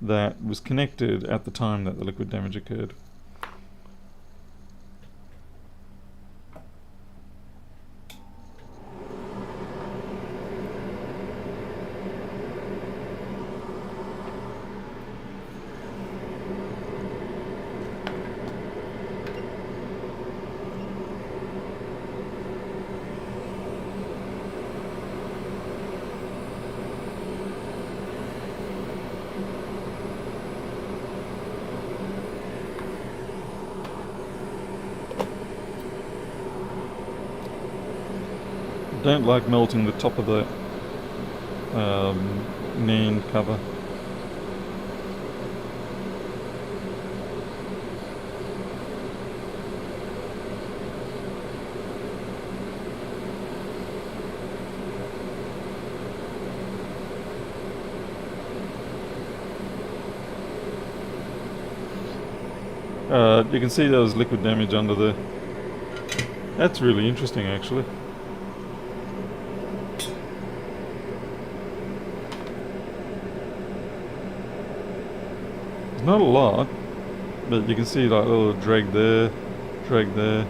that was connected at the time that the liquid damage occurred. Don't like melting the top of the NAND cover. You can see there was liquid damage under there. That's really interesting, actually. Not a lot, but you can see like a little drag there, drag there.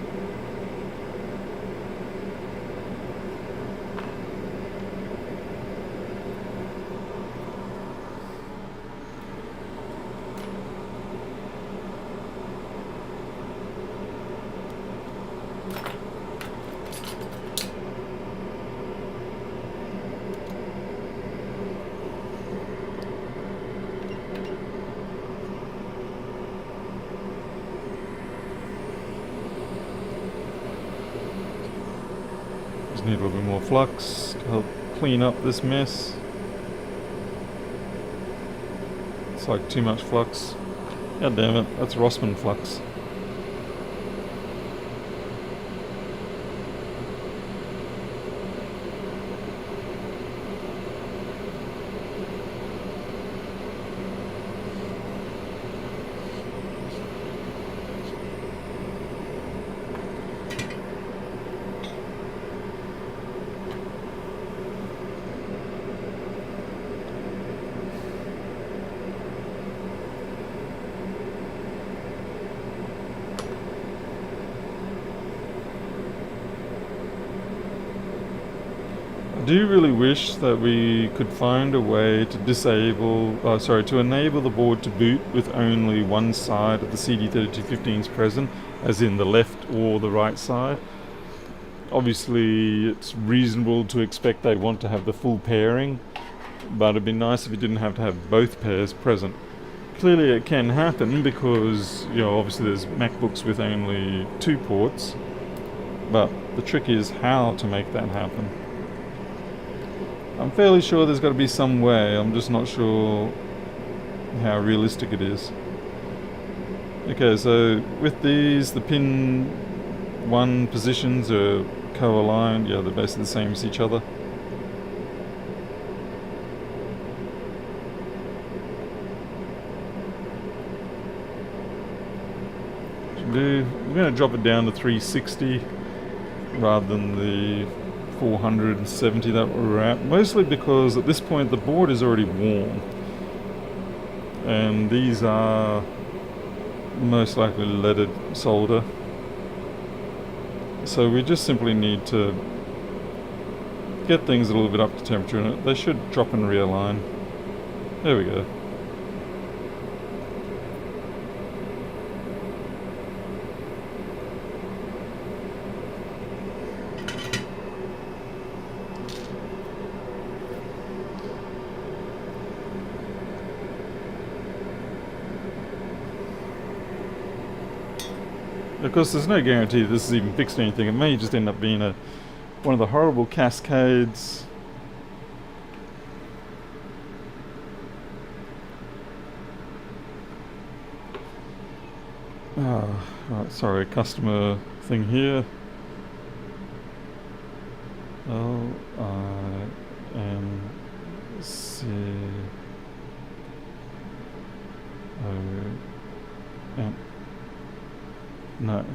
need a little bit more flux to help clean up this mess. It's like too much flux. God damn it, that's Rossmann flux. I do really wish that we could find a way to to enable the board to boot with only one side of the CD3215s present, as in the left or the right side. Obviously, it's reasonable to expect they want to have the full pairing, but it'd be nice if you didn't have to have both pairs present. Clearly it can happen because, obviously there's MacBooks with only 2 ports, but the trick is how to make that happen. I'm fairly sure there's got to be some way, I'm just not sure how realistic it is. Okay, so with these, the pin 1 positions are co-aligned, they're basically the same as each other. We're going to drop it down to 360 rather than the 470 that we're at, mostly because at this point the board is already warm and these are most likely leaded solder, so we just simply need to get things a little bit up to temperature and they should drop and realign. There we go. Of course, there's no guarantee this is even fixed anything. It may just end up being one of the horrible cascades. Right, sorry, customer thing here. L-I-N-C-O-M. No. Right.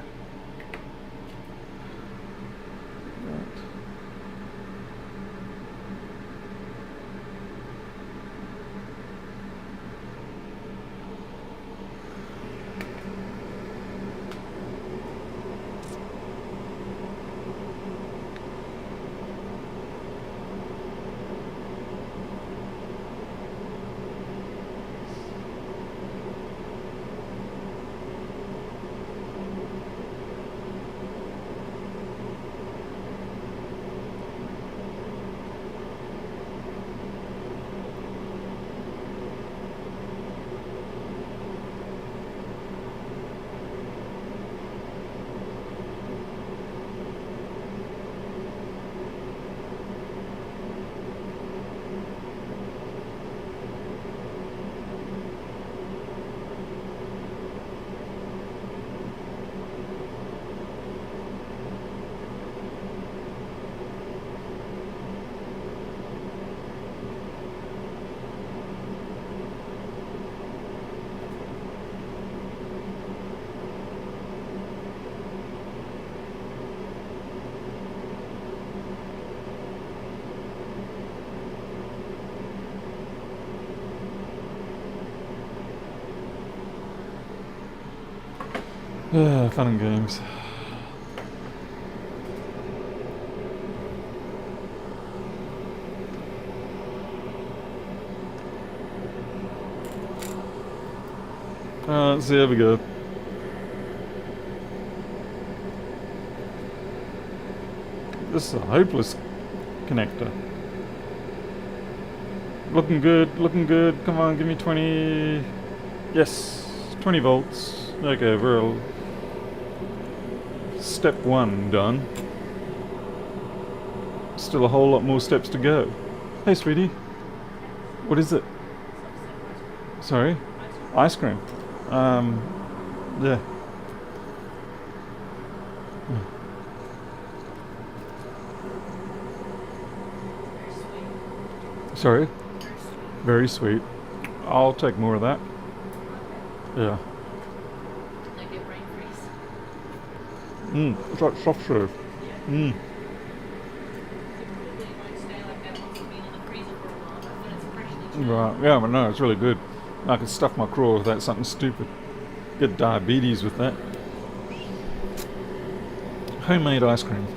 Fun and games. Let's see, here we go. This is a hopeless connector. Looking good, looking good. Come on, give me 20. Yes, 20 volts. Okay, we're step 1 done. still a whole lot more steps to go. Hey, sweetie. What is it? Sorry? Ice cream. Yeah. Sorry? Very sweet. I'll take more of that. Yeah. Like it rain freeze. It's like soft serve. It probably won't stay like that once it's been in the freezer for a while, but when it's freshly chilled. Right. Yeah, but no, it's really good. I could stuff my craw with that, something stupid. Get diabetes with that. Homemade ice cream.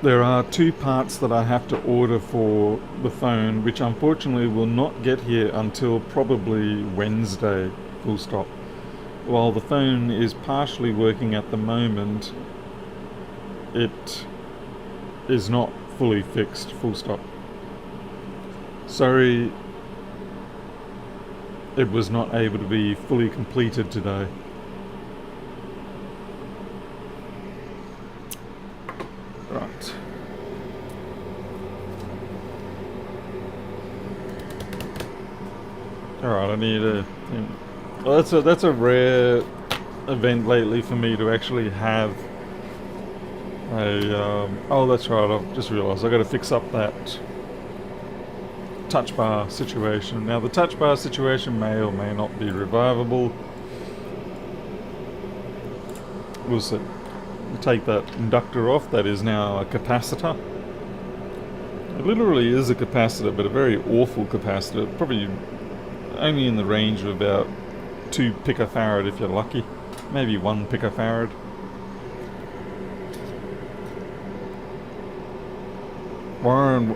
There are 2 parts that I have to order for the phone, which unfortunately will not get here until probably Wednesday, full stop. While the phone is partially working at the moment, it is not fully fixed, full stop. Sorry, it was not able to be fully completed today. Right. Alright, I need a... Well, that's a rare event lately for me to actually have a... oh, that's right, I've just realised I've got to fix up that touch bar situation. Now, the touch bar situation may or may not be revivable. We'll see. Take that inductor off, that is now a capacitor. It literally is a capacitor, but a very awful capacitor, probably only in the range of about 2 picofarad if you're lucky, maybe 1 picofarad. Warren,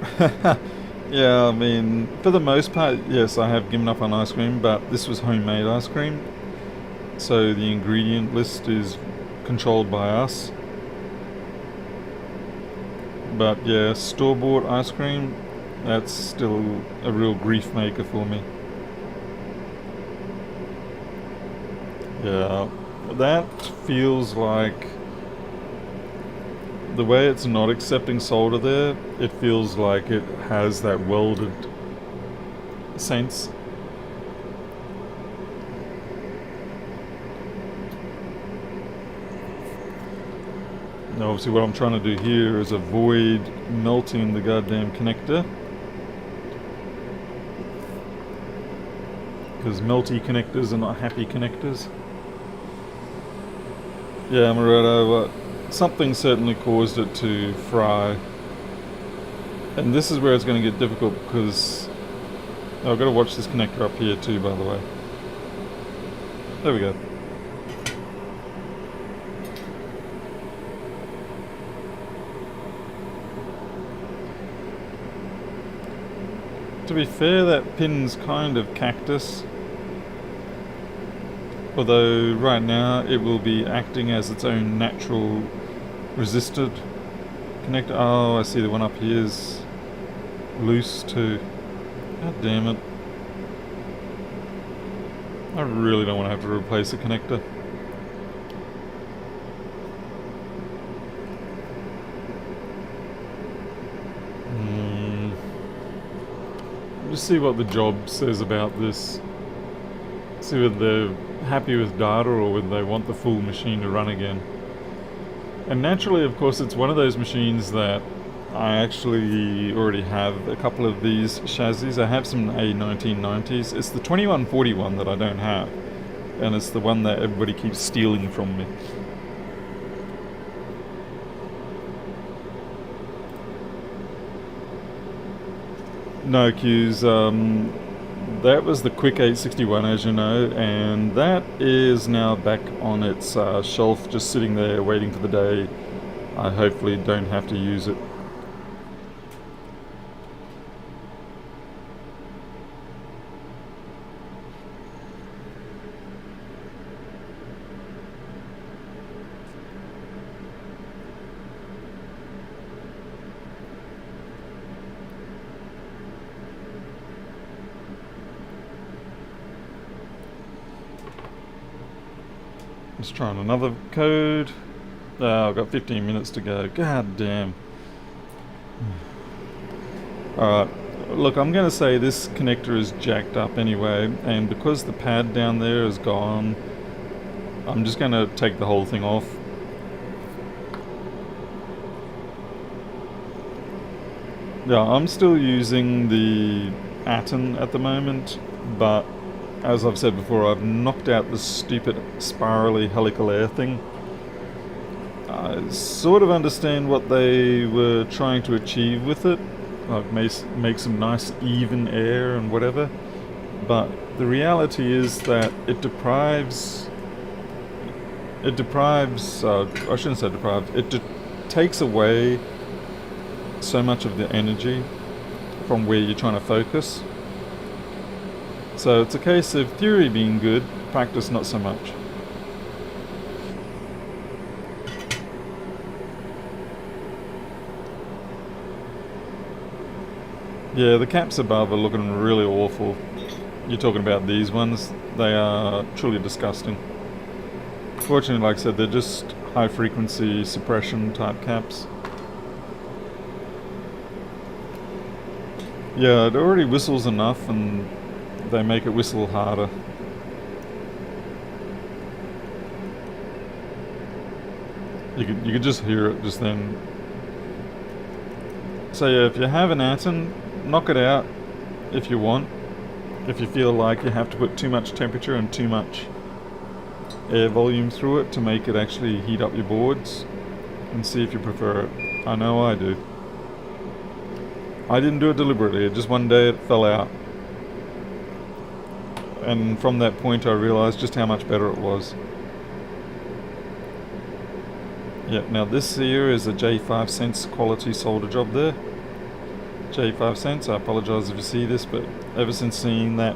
yeah, I mean, for the most part, yes, I have given up on ice cream, but this was homemade ice cream, so the ingredient list is controlled by us. But yeah, store-bought ice cream, that's still a real grief maker for me. Yeah, that feels like the way it's not accepting solder there, it feels like it has that welded sense. Now obviously what I'm trying to do here is avoid melting the goddamn connector, because melty connectors are not happy connectors. Yeah, Moretto, something certainly caused it to fry. And this is where it's going to get difficult because... Oh, I've got to watch this connector up here too, by the way. There we go. To be fair, that pin's kind of cactus. Although right now it will be acting as its own natural resisted connector. Oh, I see the one up here is loose too. God damn it. I really don't want to have to replace a connector. Just see what the job says about this. See whether they're happy with data or whether they want the full machine to run again. And naturally, of course, it's one of those machines that I actually already have a couple of these chassis. I have some A1990s. It's the 2141 that I don't have, and it's the one that everybody keeps stealing from me. No queues. That was the Quick 861, as you know, and that is now back on its shelf, just sitting there waiting for the day I hopefully don't have to use it. Let's try on another code. I've got 15 minutes to go. God damn. Alright, look, I'm going to say this connector is jacked up anyway, and because the pad down there is gone, I'm just going to take the whole thing off. Yeah, I'm still using the Atom at the moment, but as I've said before, I've knocked out the stupid spirally helical air thing. I sort of understand what they were trying to achieve with it, like make some nice even air and whatever, but the reality is that it deprives, I shouldn't say deprives, takes away so much of the energy from where you're trying to focus. So it's a case of theory being good, practice not so much. Yeah, the caps above are looking really awful. You're talking about these ones. They are truly disgusting. Fortunately, like I said, they're just high frequency suppression type caps. Yeah, it already whistles enough and they make it whistle harder. You could just hear it just then. So yeah, if you have an Atom, knock it out if you want. If you feel like you have to put too much temperature and too much air volume through it to make it actually heat up your boards, and see if you prefer it. I know I do. I didn't do it deliberately, just one day it fell out. And from that point I realised just how much better it was. Yeah, now this here is a J5 cents quality solder job there. J5 cents, I apologise if you see this, but ever since seeing that,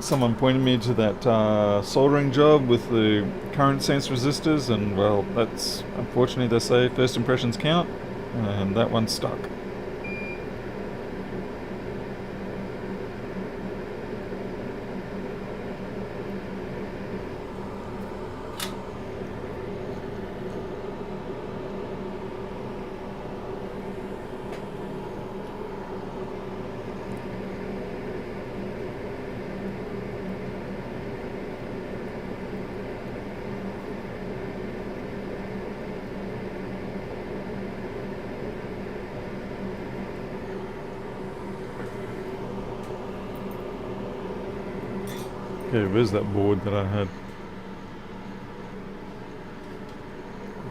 someone pointed me to that soldering job with the current sense resistors, and well, that's, unfortunately they say first impressions count, and that one stuck. Okay, where's that board that I had?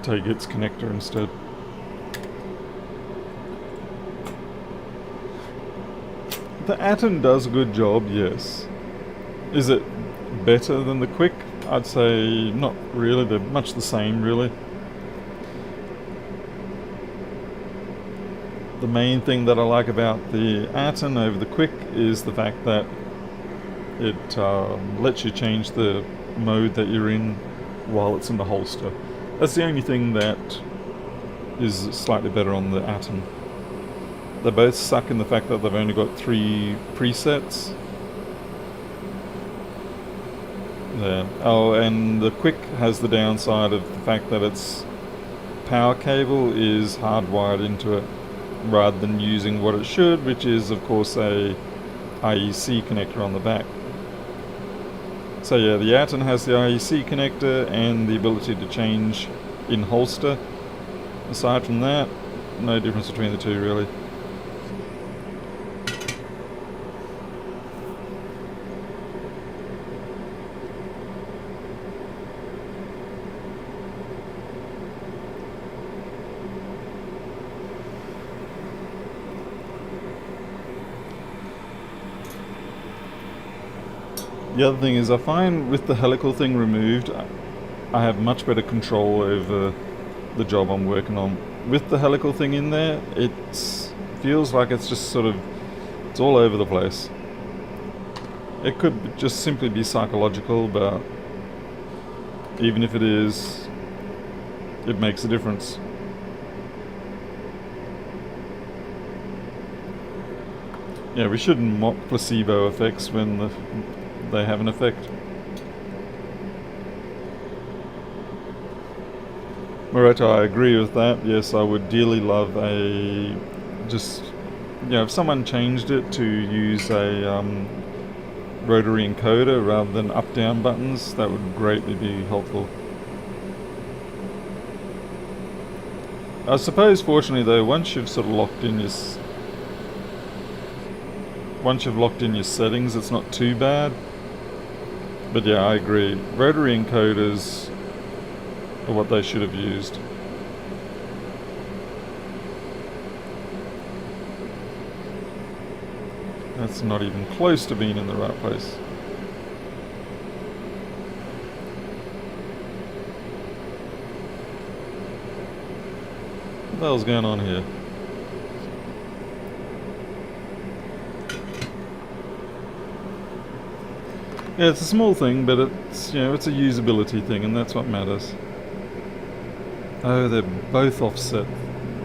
Take its connector instead. The Atom does a good job, yes. Is it better than the Quick? I'd say not really, they're much the same really. The main thing that I like about the Atom over the Quick is the fact that it lets you change the mode that you're in while it's in the holster. That's the only thing that is slightly better on the Atom. They both suck in the fact that they've only got 3 presets. Yeah. Oh, and the Quick has the downside of the fact that its power cable is hardwired into it rather than using what it should, which is of course a IEC connector on the back. So yeah, the Atom has the IEC connector and the ability to change in holster. Aside from that, no difference between the two really. The other thing is I find with the helical thing removed, I have much better control over the job I'm working on. With the helical thing in there, it feels like it's just sort of, it's all over the place. It could just simply be psychological, but even if it is, it makes a difference. Yeah, we shouldn't mock placebo effects when they have an effect. Right, I agree with that. Yes, I would dearly love just, if someone changed it to use a rotary encoder rather than up-down buttons, that would greatly be helpful. I suppose, fortunately though, once you've locked in your settings, it's not too bad. But yeah, I agree. Rotary encoders are what they should have used. That's not even close to being in the right place. What the hell's going on here? Yeah, it's a small thing, but it's a usability thing, and that's what matters. Oh, they're both offset.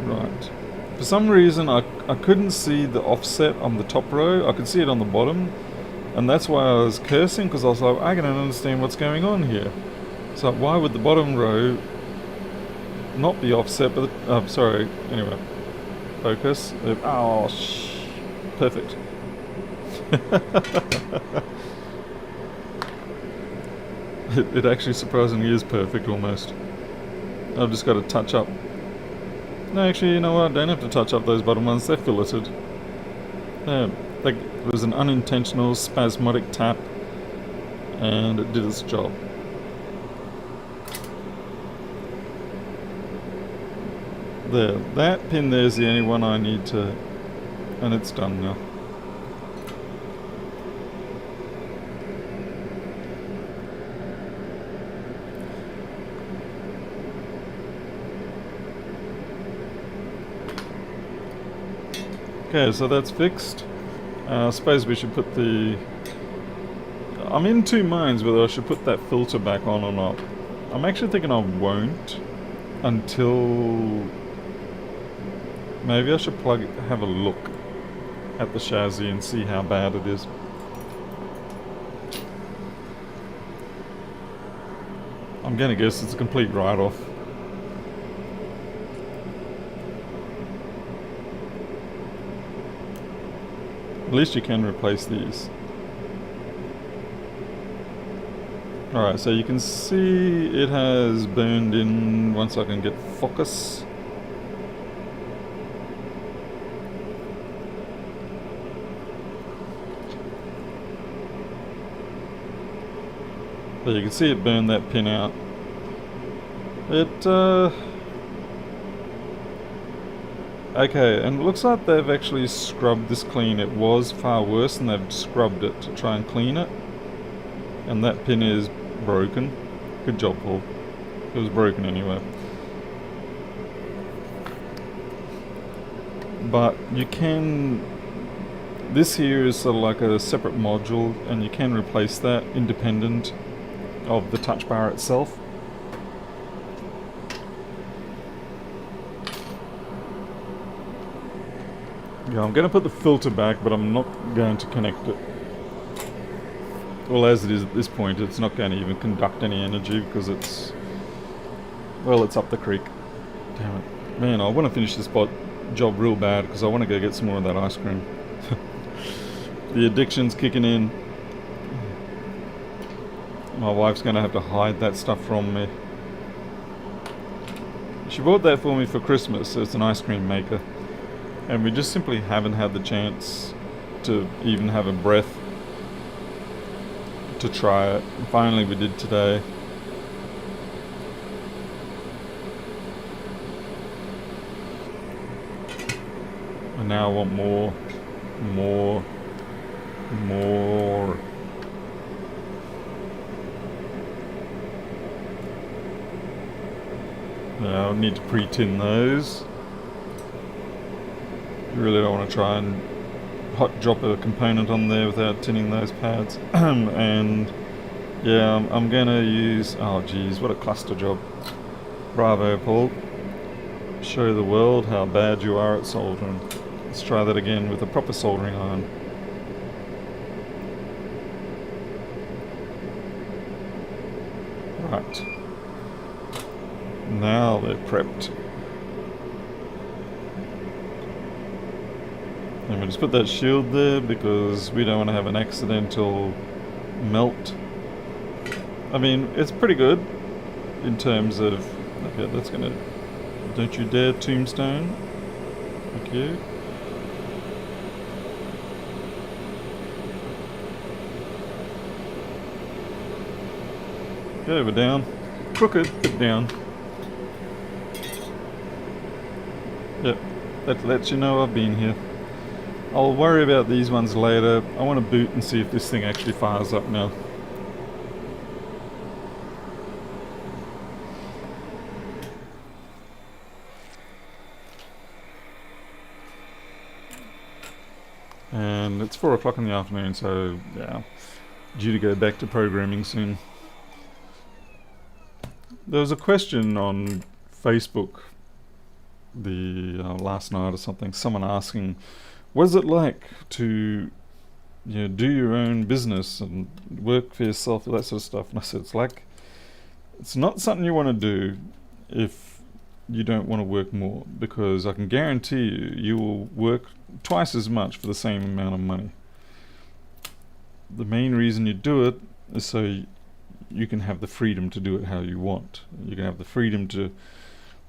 Right. For some reason, I couldn't see the offset on the top row. I could see it on the bottom, and that's why I was cursing, because I was like, I don't understand what's going on here. So why would the bottom row not be offset? But sorry. Anyway, focus. Oh, perfect. It actually surprisingly is perfect almost. I've just got to touch up. No, actually, you know what? I don't have to touch up those bottom ones. They're filleted. Yeah, it was an unintentional spasmodic tap, and it did its job. There, that pin there's the only one I need to, and it's done now. Okay, so that's fixed. I suppose we should put I'm in two minds whether I should put that filter back on or not. I'm actually thinking I won't until... Maybe I should have a look at the chassis and see how bad it is. I'm gonna guess it's a complete write-off. At least you can replace these. Alright, so you can see it has burned in once I can get focus. But you can see it burned that pin out. Okay, and it looks like they've actually scrubbed this clean. It was far worse and they've scrubbed it to try and clean it. And that pin is broken. Good job, Paul. It was broken anyway. But you can... This here is sort of like a separate module, and you can replace that independent of the touch bar itself. Yeah, I'm going to put the filter back, but I'm not going to connect it. Well, as it is at this point, it's not going to even conduct any energy because it's up the creek. Damn it. Man, I want to finish this job real bad because I want to go get some more of that ice cream. The addiction's kicking in. My wife's going to have to hide that stuff from me. She bought that for me for Christmas. It's an ice cream maker. And we just simply haven't had the chance to even have a breath to try it. And finally we did today. And now I want more. Now I need to pre-tin those. You really don't want to try and hot drop a component on there without tinning those pads. And yeah, I'm gonna use... Oh geez, what a cluster job. Bravo, Paul. Show the world how bad you are at soldering. Let's try that again with a proper soldering iron. Right. Now they're prepped. And we'll just put that shield there because we don't want to have an accidental melt. I mean, it's pretty good in terms of... Okay, that's gonna... Don't you dare tombstone. Thank you. Okay, we're down. Crooked, but down. Yep, that lets you know I've been here. I'll worry about these ones later. I want to boot and see if this thing actually fires up now. And it's 4 o'clock in the afternoon, so yeah, due to go back to programming soon. There was a question on Facebook last night or something, someone asking, what is it like to do your own business and work for yourself, that sort of stuff? And I said, it's not something you want to do if you don't want to work more, because I can guarantee you will work twice as much for the same amount of money. The main reason you do it is so you can have the freedom to do it how you want. You can have the freedom to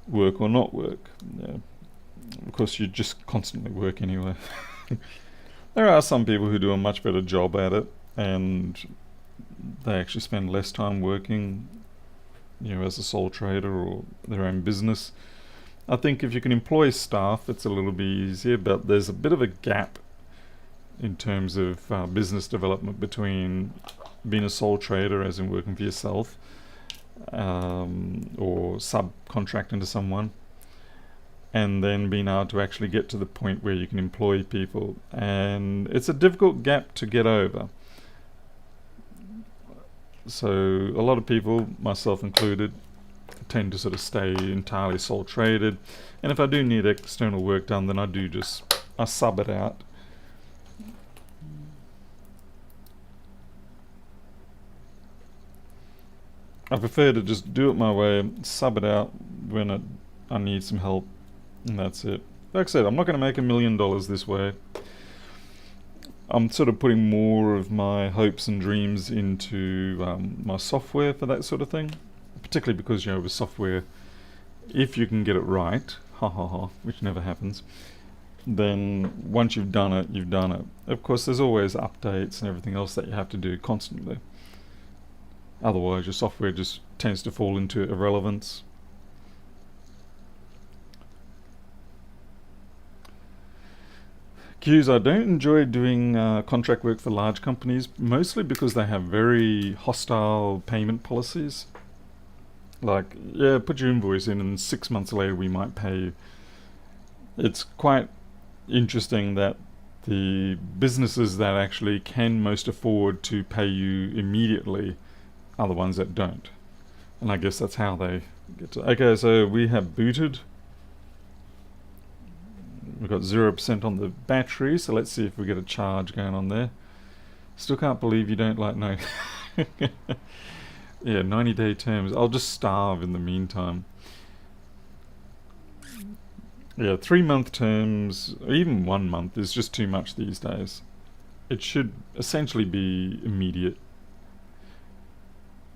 work or not work. Yeah. Of course, you just constantly work anyway. There are some people who do a much better job at it, and they actually spend less time working, as a sole trader or their own business. I think if you can employ staff, it's a little bit easier, but there's a bit of a gap in terms of business development between being a sole trader, as in working for yourself, or subcontracting to someone, and then being able to actually get to the point where you can employ people. And it's a difficult gap to get over. So a lot of people, myself included, tend to sort of stay entirely sole traded, and if I do need external work done, then I sub it out. I prefer to just do it my way, sub it out when I need some help, and that's it. Like I said, I'm not going to make $1 million this way. I'm sort of putting more of my hopes and dreams into my software for that sort of thing. Particularly because, with software, if you can get it right, which never happens, then once you've done it, you've done it. Of course, there's always updates and everything else that you have to do constantly. Otherwise, your software just tends to fall into irrelevance. Q's, I don't enjoy doing contract work for large companies, mostly because they have very hostile payment policies. Like, yeah, put your invoice in and 6 months later we might pay you. It's quite interesting that the businesses that actually can most afford to pay you immediately are the ones that don't. And I guess that's how they get to... Okay, so we have booted. We've got 0% on the battery, so let's see if we get a charge going on there. Still can't believe you don't like no. Yeah, 90-day terms. I'll just starve in the meantime. Yeah, 3-month terms, even 1 month is just too much these days. It should essentially be immediate.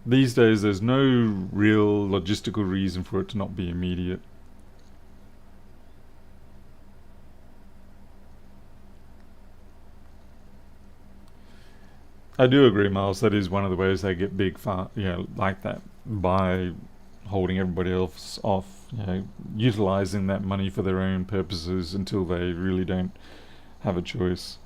These days there's no real logistical reason for it to not be immediate. I do agree, Miles. That is one of the ways they get big, like that, by holding everybody else off, utilizing that money for their own purposes until they really don't have a choice.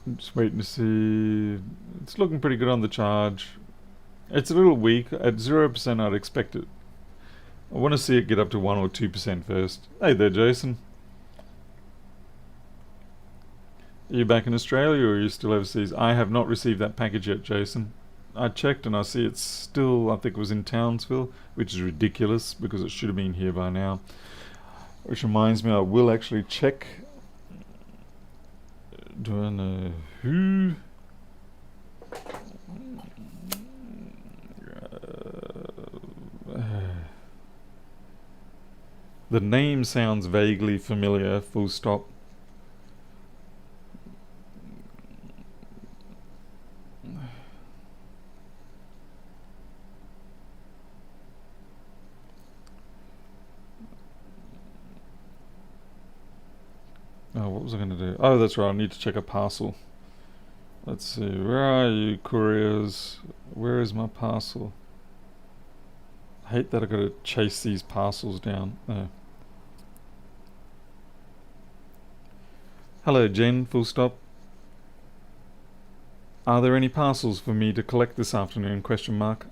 I'm just waiting to see. It's looking pretty good on the charge. It's a little weak. At 0%, I'd expect it. I want to see it get up to 1 or 2% first. Hey there, Jason. Are you back in Australia or are you still overseas? I have not received that package yet, Jason. I checked and I see it's still, I think it was in Townsville, which is ridiculous because it should have been here by now. Which reminds me, I will actually check. Do I know who? The name sounds vaguely familiar, full stop. Oh, what was I going to do? Oh, that's right, I need to check a parcel. Let's see, where are you, couriers? Where is my parcel? I hate that I've got to chase these parcels down. Oh. Hello, Jen, full stop. Are there any parcels for me to collect this afternoon, question mark?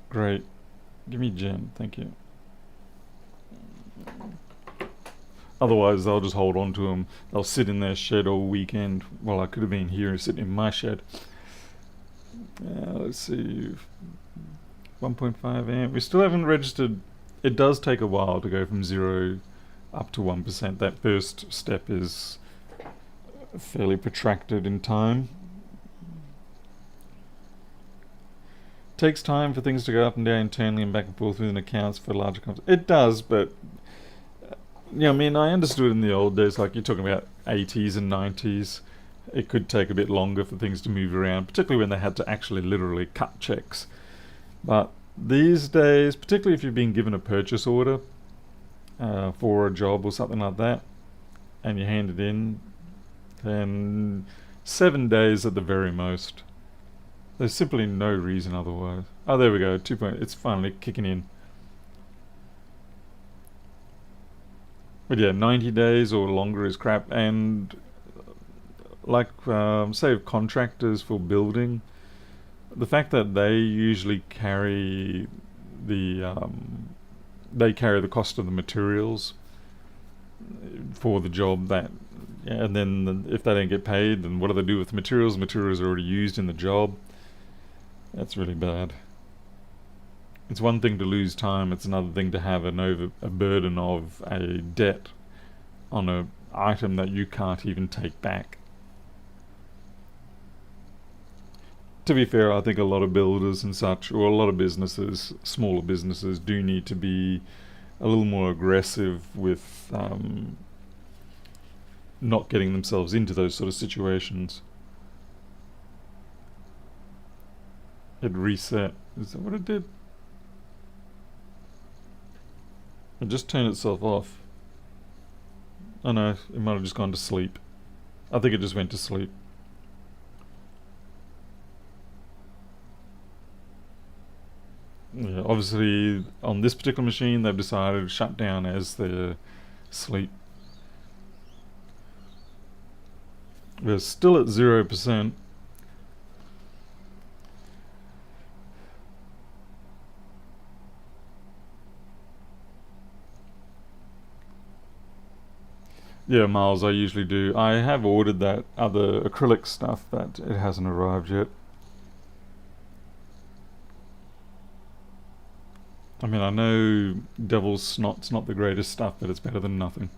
Great. Give me Jen, thank you. Otherwise, they'll just hold on to them. They'll sit in their shed all weekend. Well, I could have been here sitting in my shed. Let's see. 1.5 amp. We still haven't registered. It does take a while to go from 0 up to 1%. That first step is fairly protracted in time. Takes time for things to go up and down internally and back and forth within accounts for larger companies. It does, but yeah, I mean, I understood in the old days, like you're talking about 80s and 90s, it could take a bit longer for things to move around, particularly when they had to actually literally cut checks. But these days, particularly if you've been given a purchase order for a job or something like that, and you hand it in, then 7 days at the very most. There's simply no reason otherwise. Oh, there we go. 2 point. It's finally kicking in. But yeah, 90 days or longer is crap. And like, say, contractors for building, the fact that they usually carry the cost of the materials for the job, that, yeah, and then if they don't get paid, then what do they do with the materials? The materials are already used in the job. That's really bad. It's one thing to lose time, it's another thing to have a burden of a debt on an item that you can't even take back. To be fair, I think a lot of builders and such, or a lot of businesses, smaller businesses, do need to be a little more aggressive with not getting themselves into those sort of situations. It reset. Is that what it did? It just turned itself off. Oh no, it might have just gone to sleep. I think it just went to sleep. Yeah, obviously on this particular machine they've decided to shut down as they're asleep. We're still at 0%. Yeah, Miles, I usually do. I have ordered that other acrylic stuff, but it hasn't arrived yet. I mean, I know Devil's Snot's not the greatest stuff, but it's better than nothing.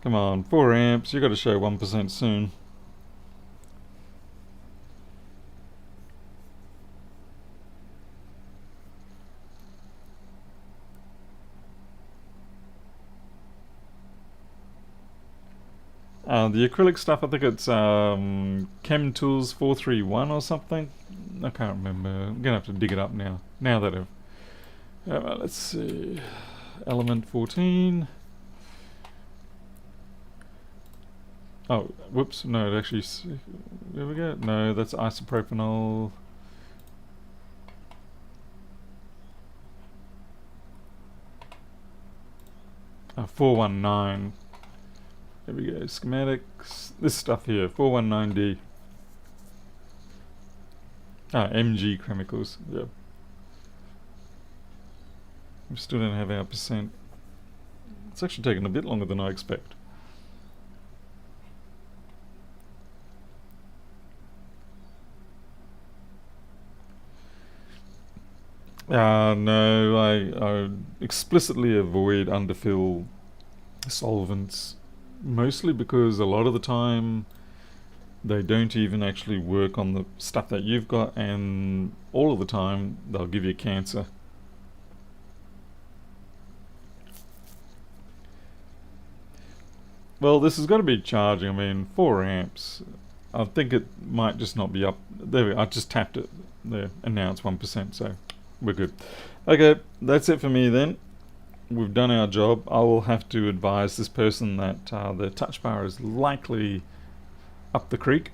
Come on, 4 amps, you gotta show 1% soon. The acrylic stuff, I think it's Chem Tools 431 or something. I can't remember. I'm gonna have to dig it up now. Now that I've... let's see. Element 14. Oh, whoops. No, it actually... There we go. No, that's isopropanol. 419. There we go. Schematics. This stuff here. 419D. MG chemicals. Yep. We still don't have our percent. It's actually taken a bit longer than I expect. No, I explicitly avoid underfill solvents, mostly because a lot of the time They don't even actually work on the stuff that you've got, and all of the time they'll give you cancer. Well, this has got to be charging. I mean, 4 amps. I think it might just not be up. There we go. I just tapped it there, and now it's 1%, so we're good. Okay, that's it for me then. We've done our job. I will have to advise this person that the touch bar is likely up the creek,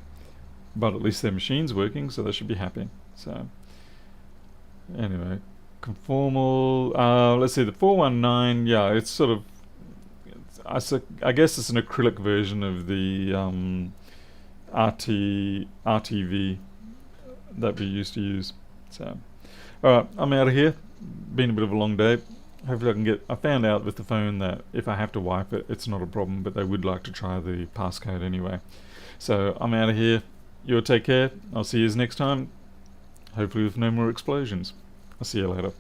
but at least their machine's working, so they should be happy. So, anyway, conformal. Let's see, the 419. Yeah, it's sort of. I guess it's an acrylic version of the RTV that we used to use. So, alright, I'm out of here. Been a bit of a long day. Hopefully I found out with the phone that if I have to wipe it, it's not a problem, but they would like to try the passcode anyway. So I'm out of here. You'll take care. I'll see you next time. Hopefully with no more explosions. I'll see you later.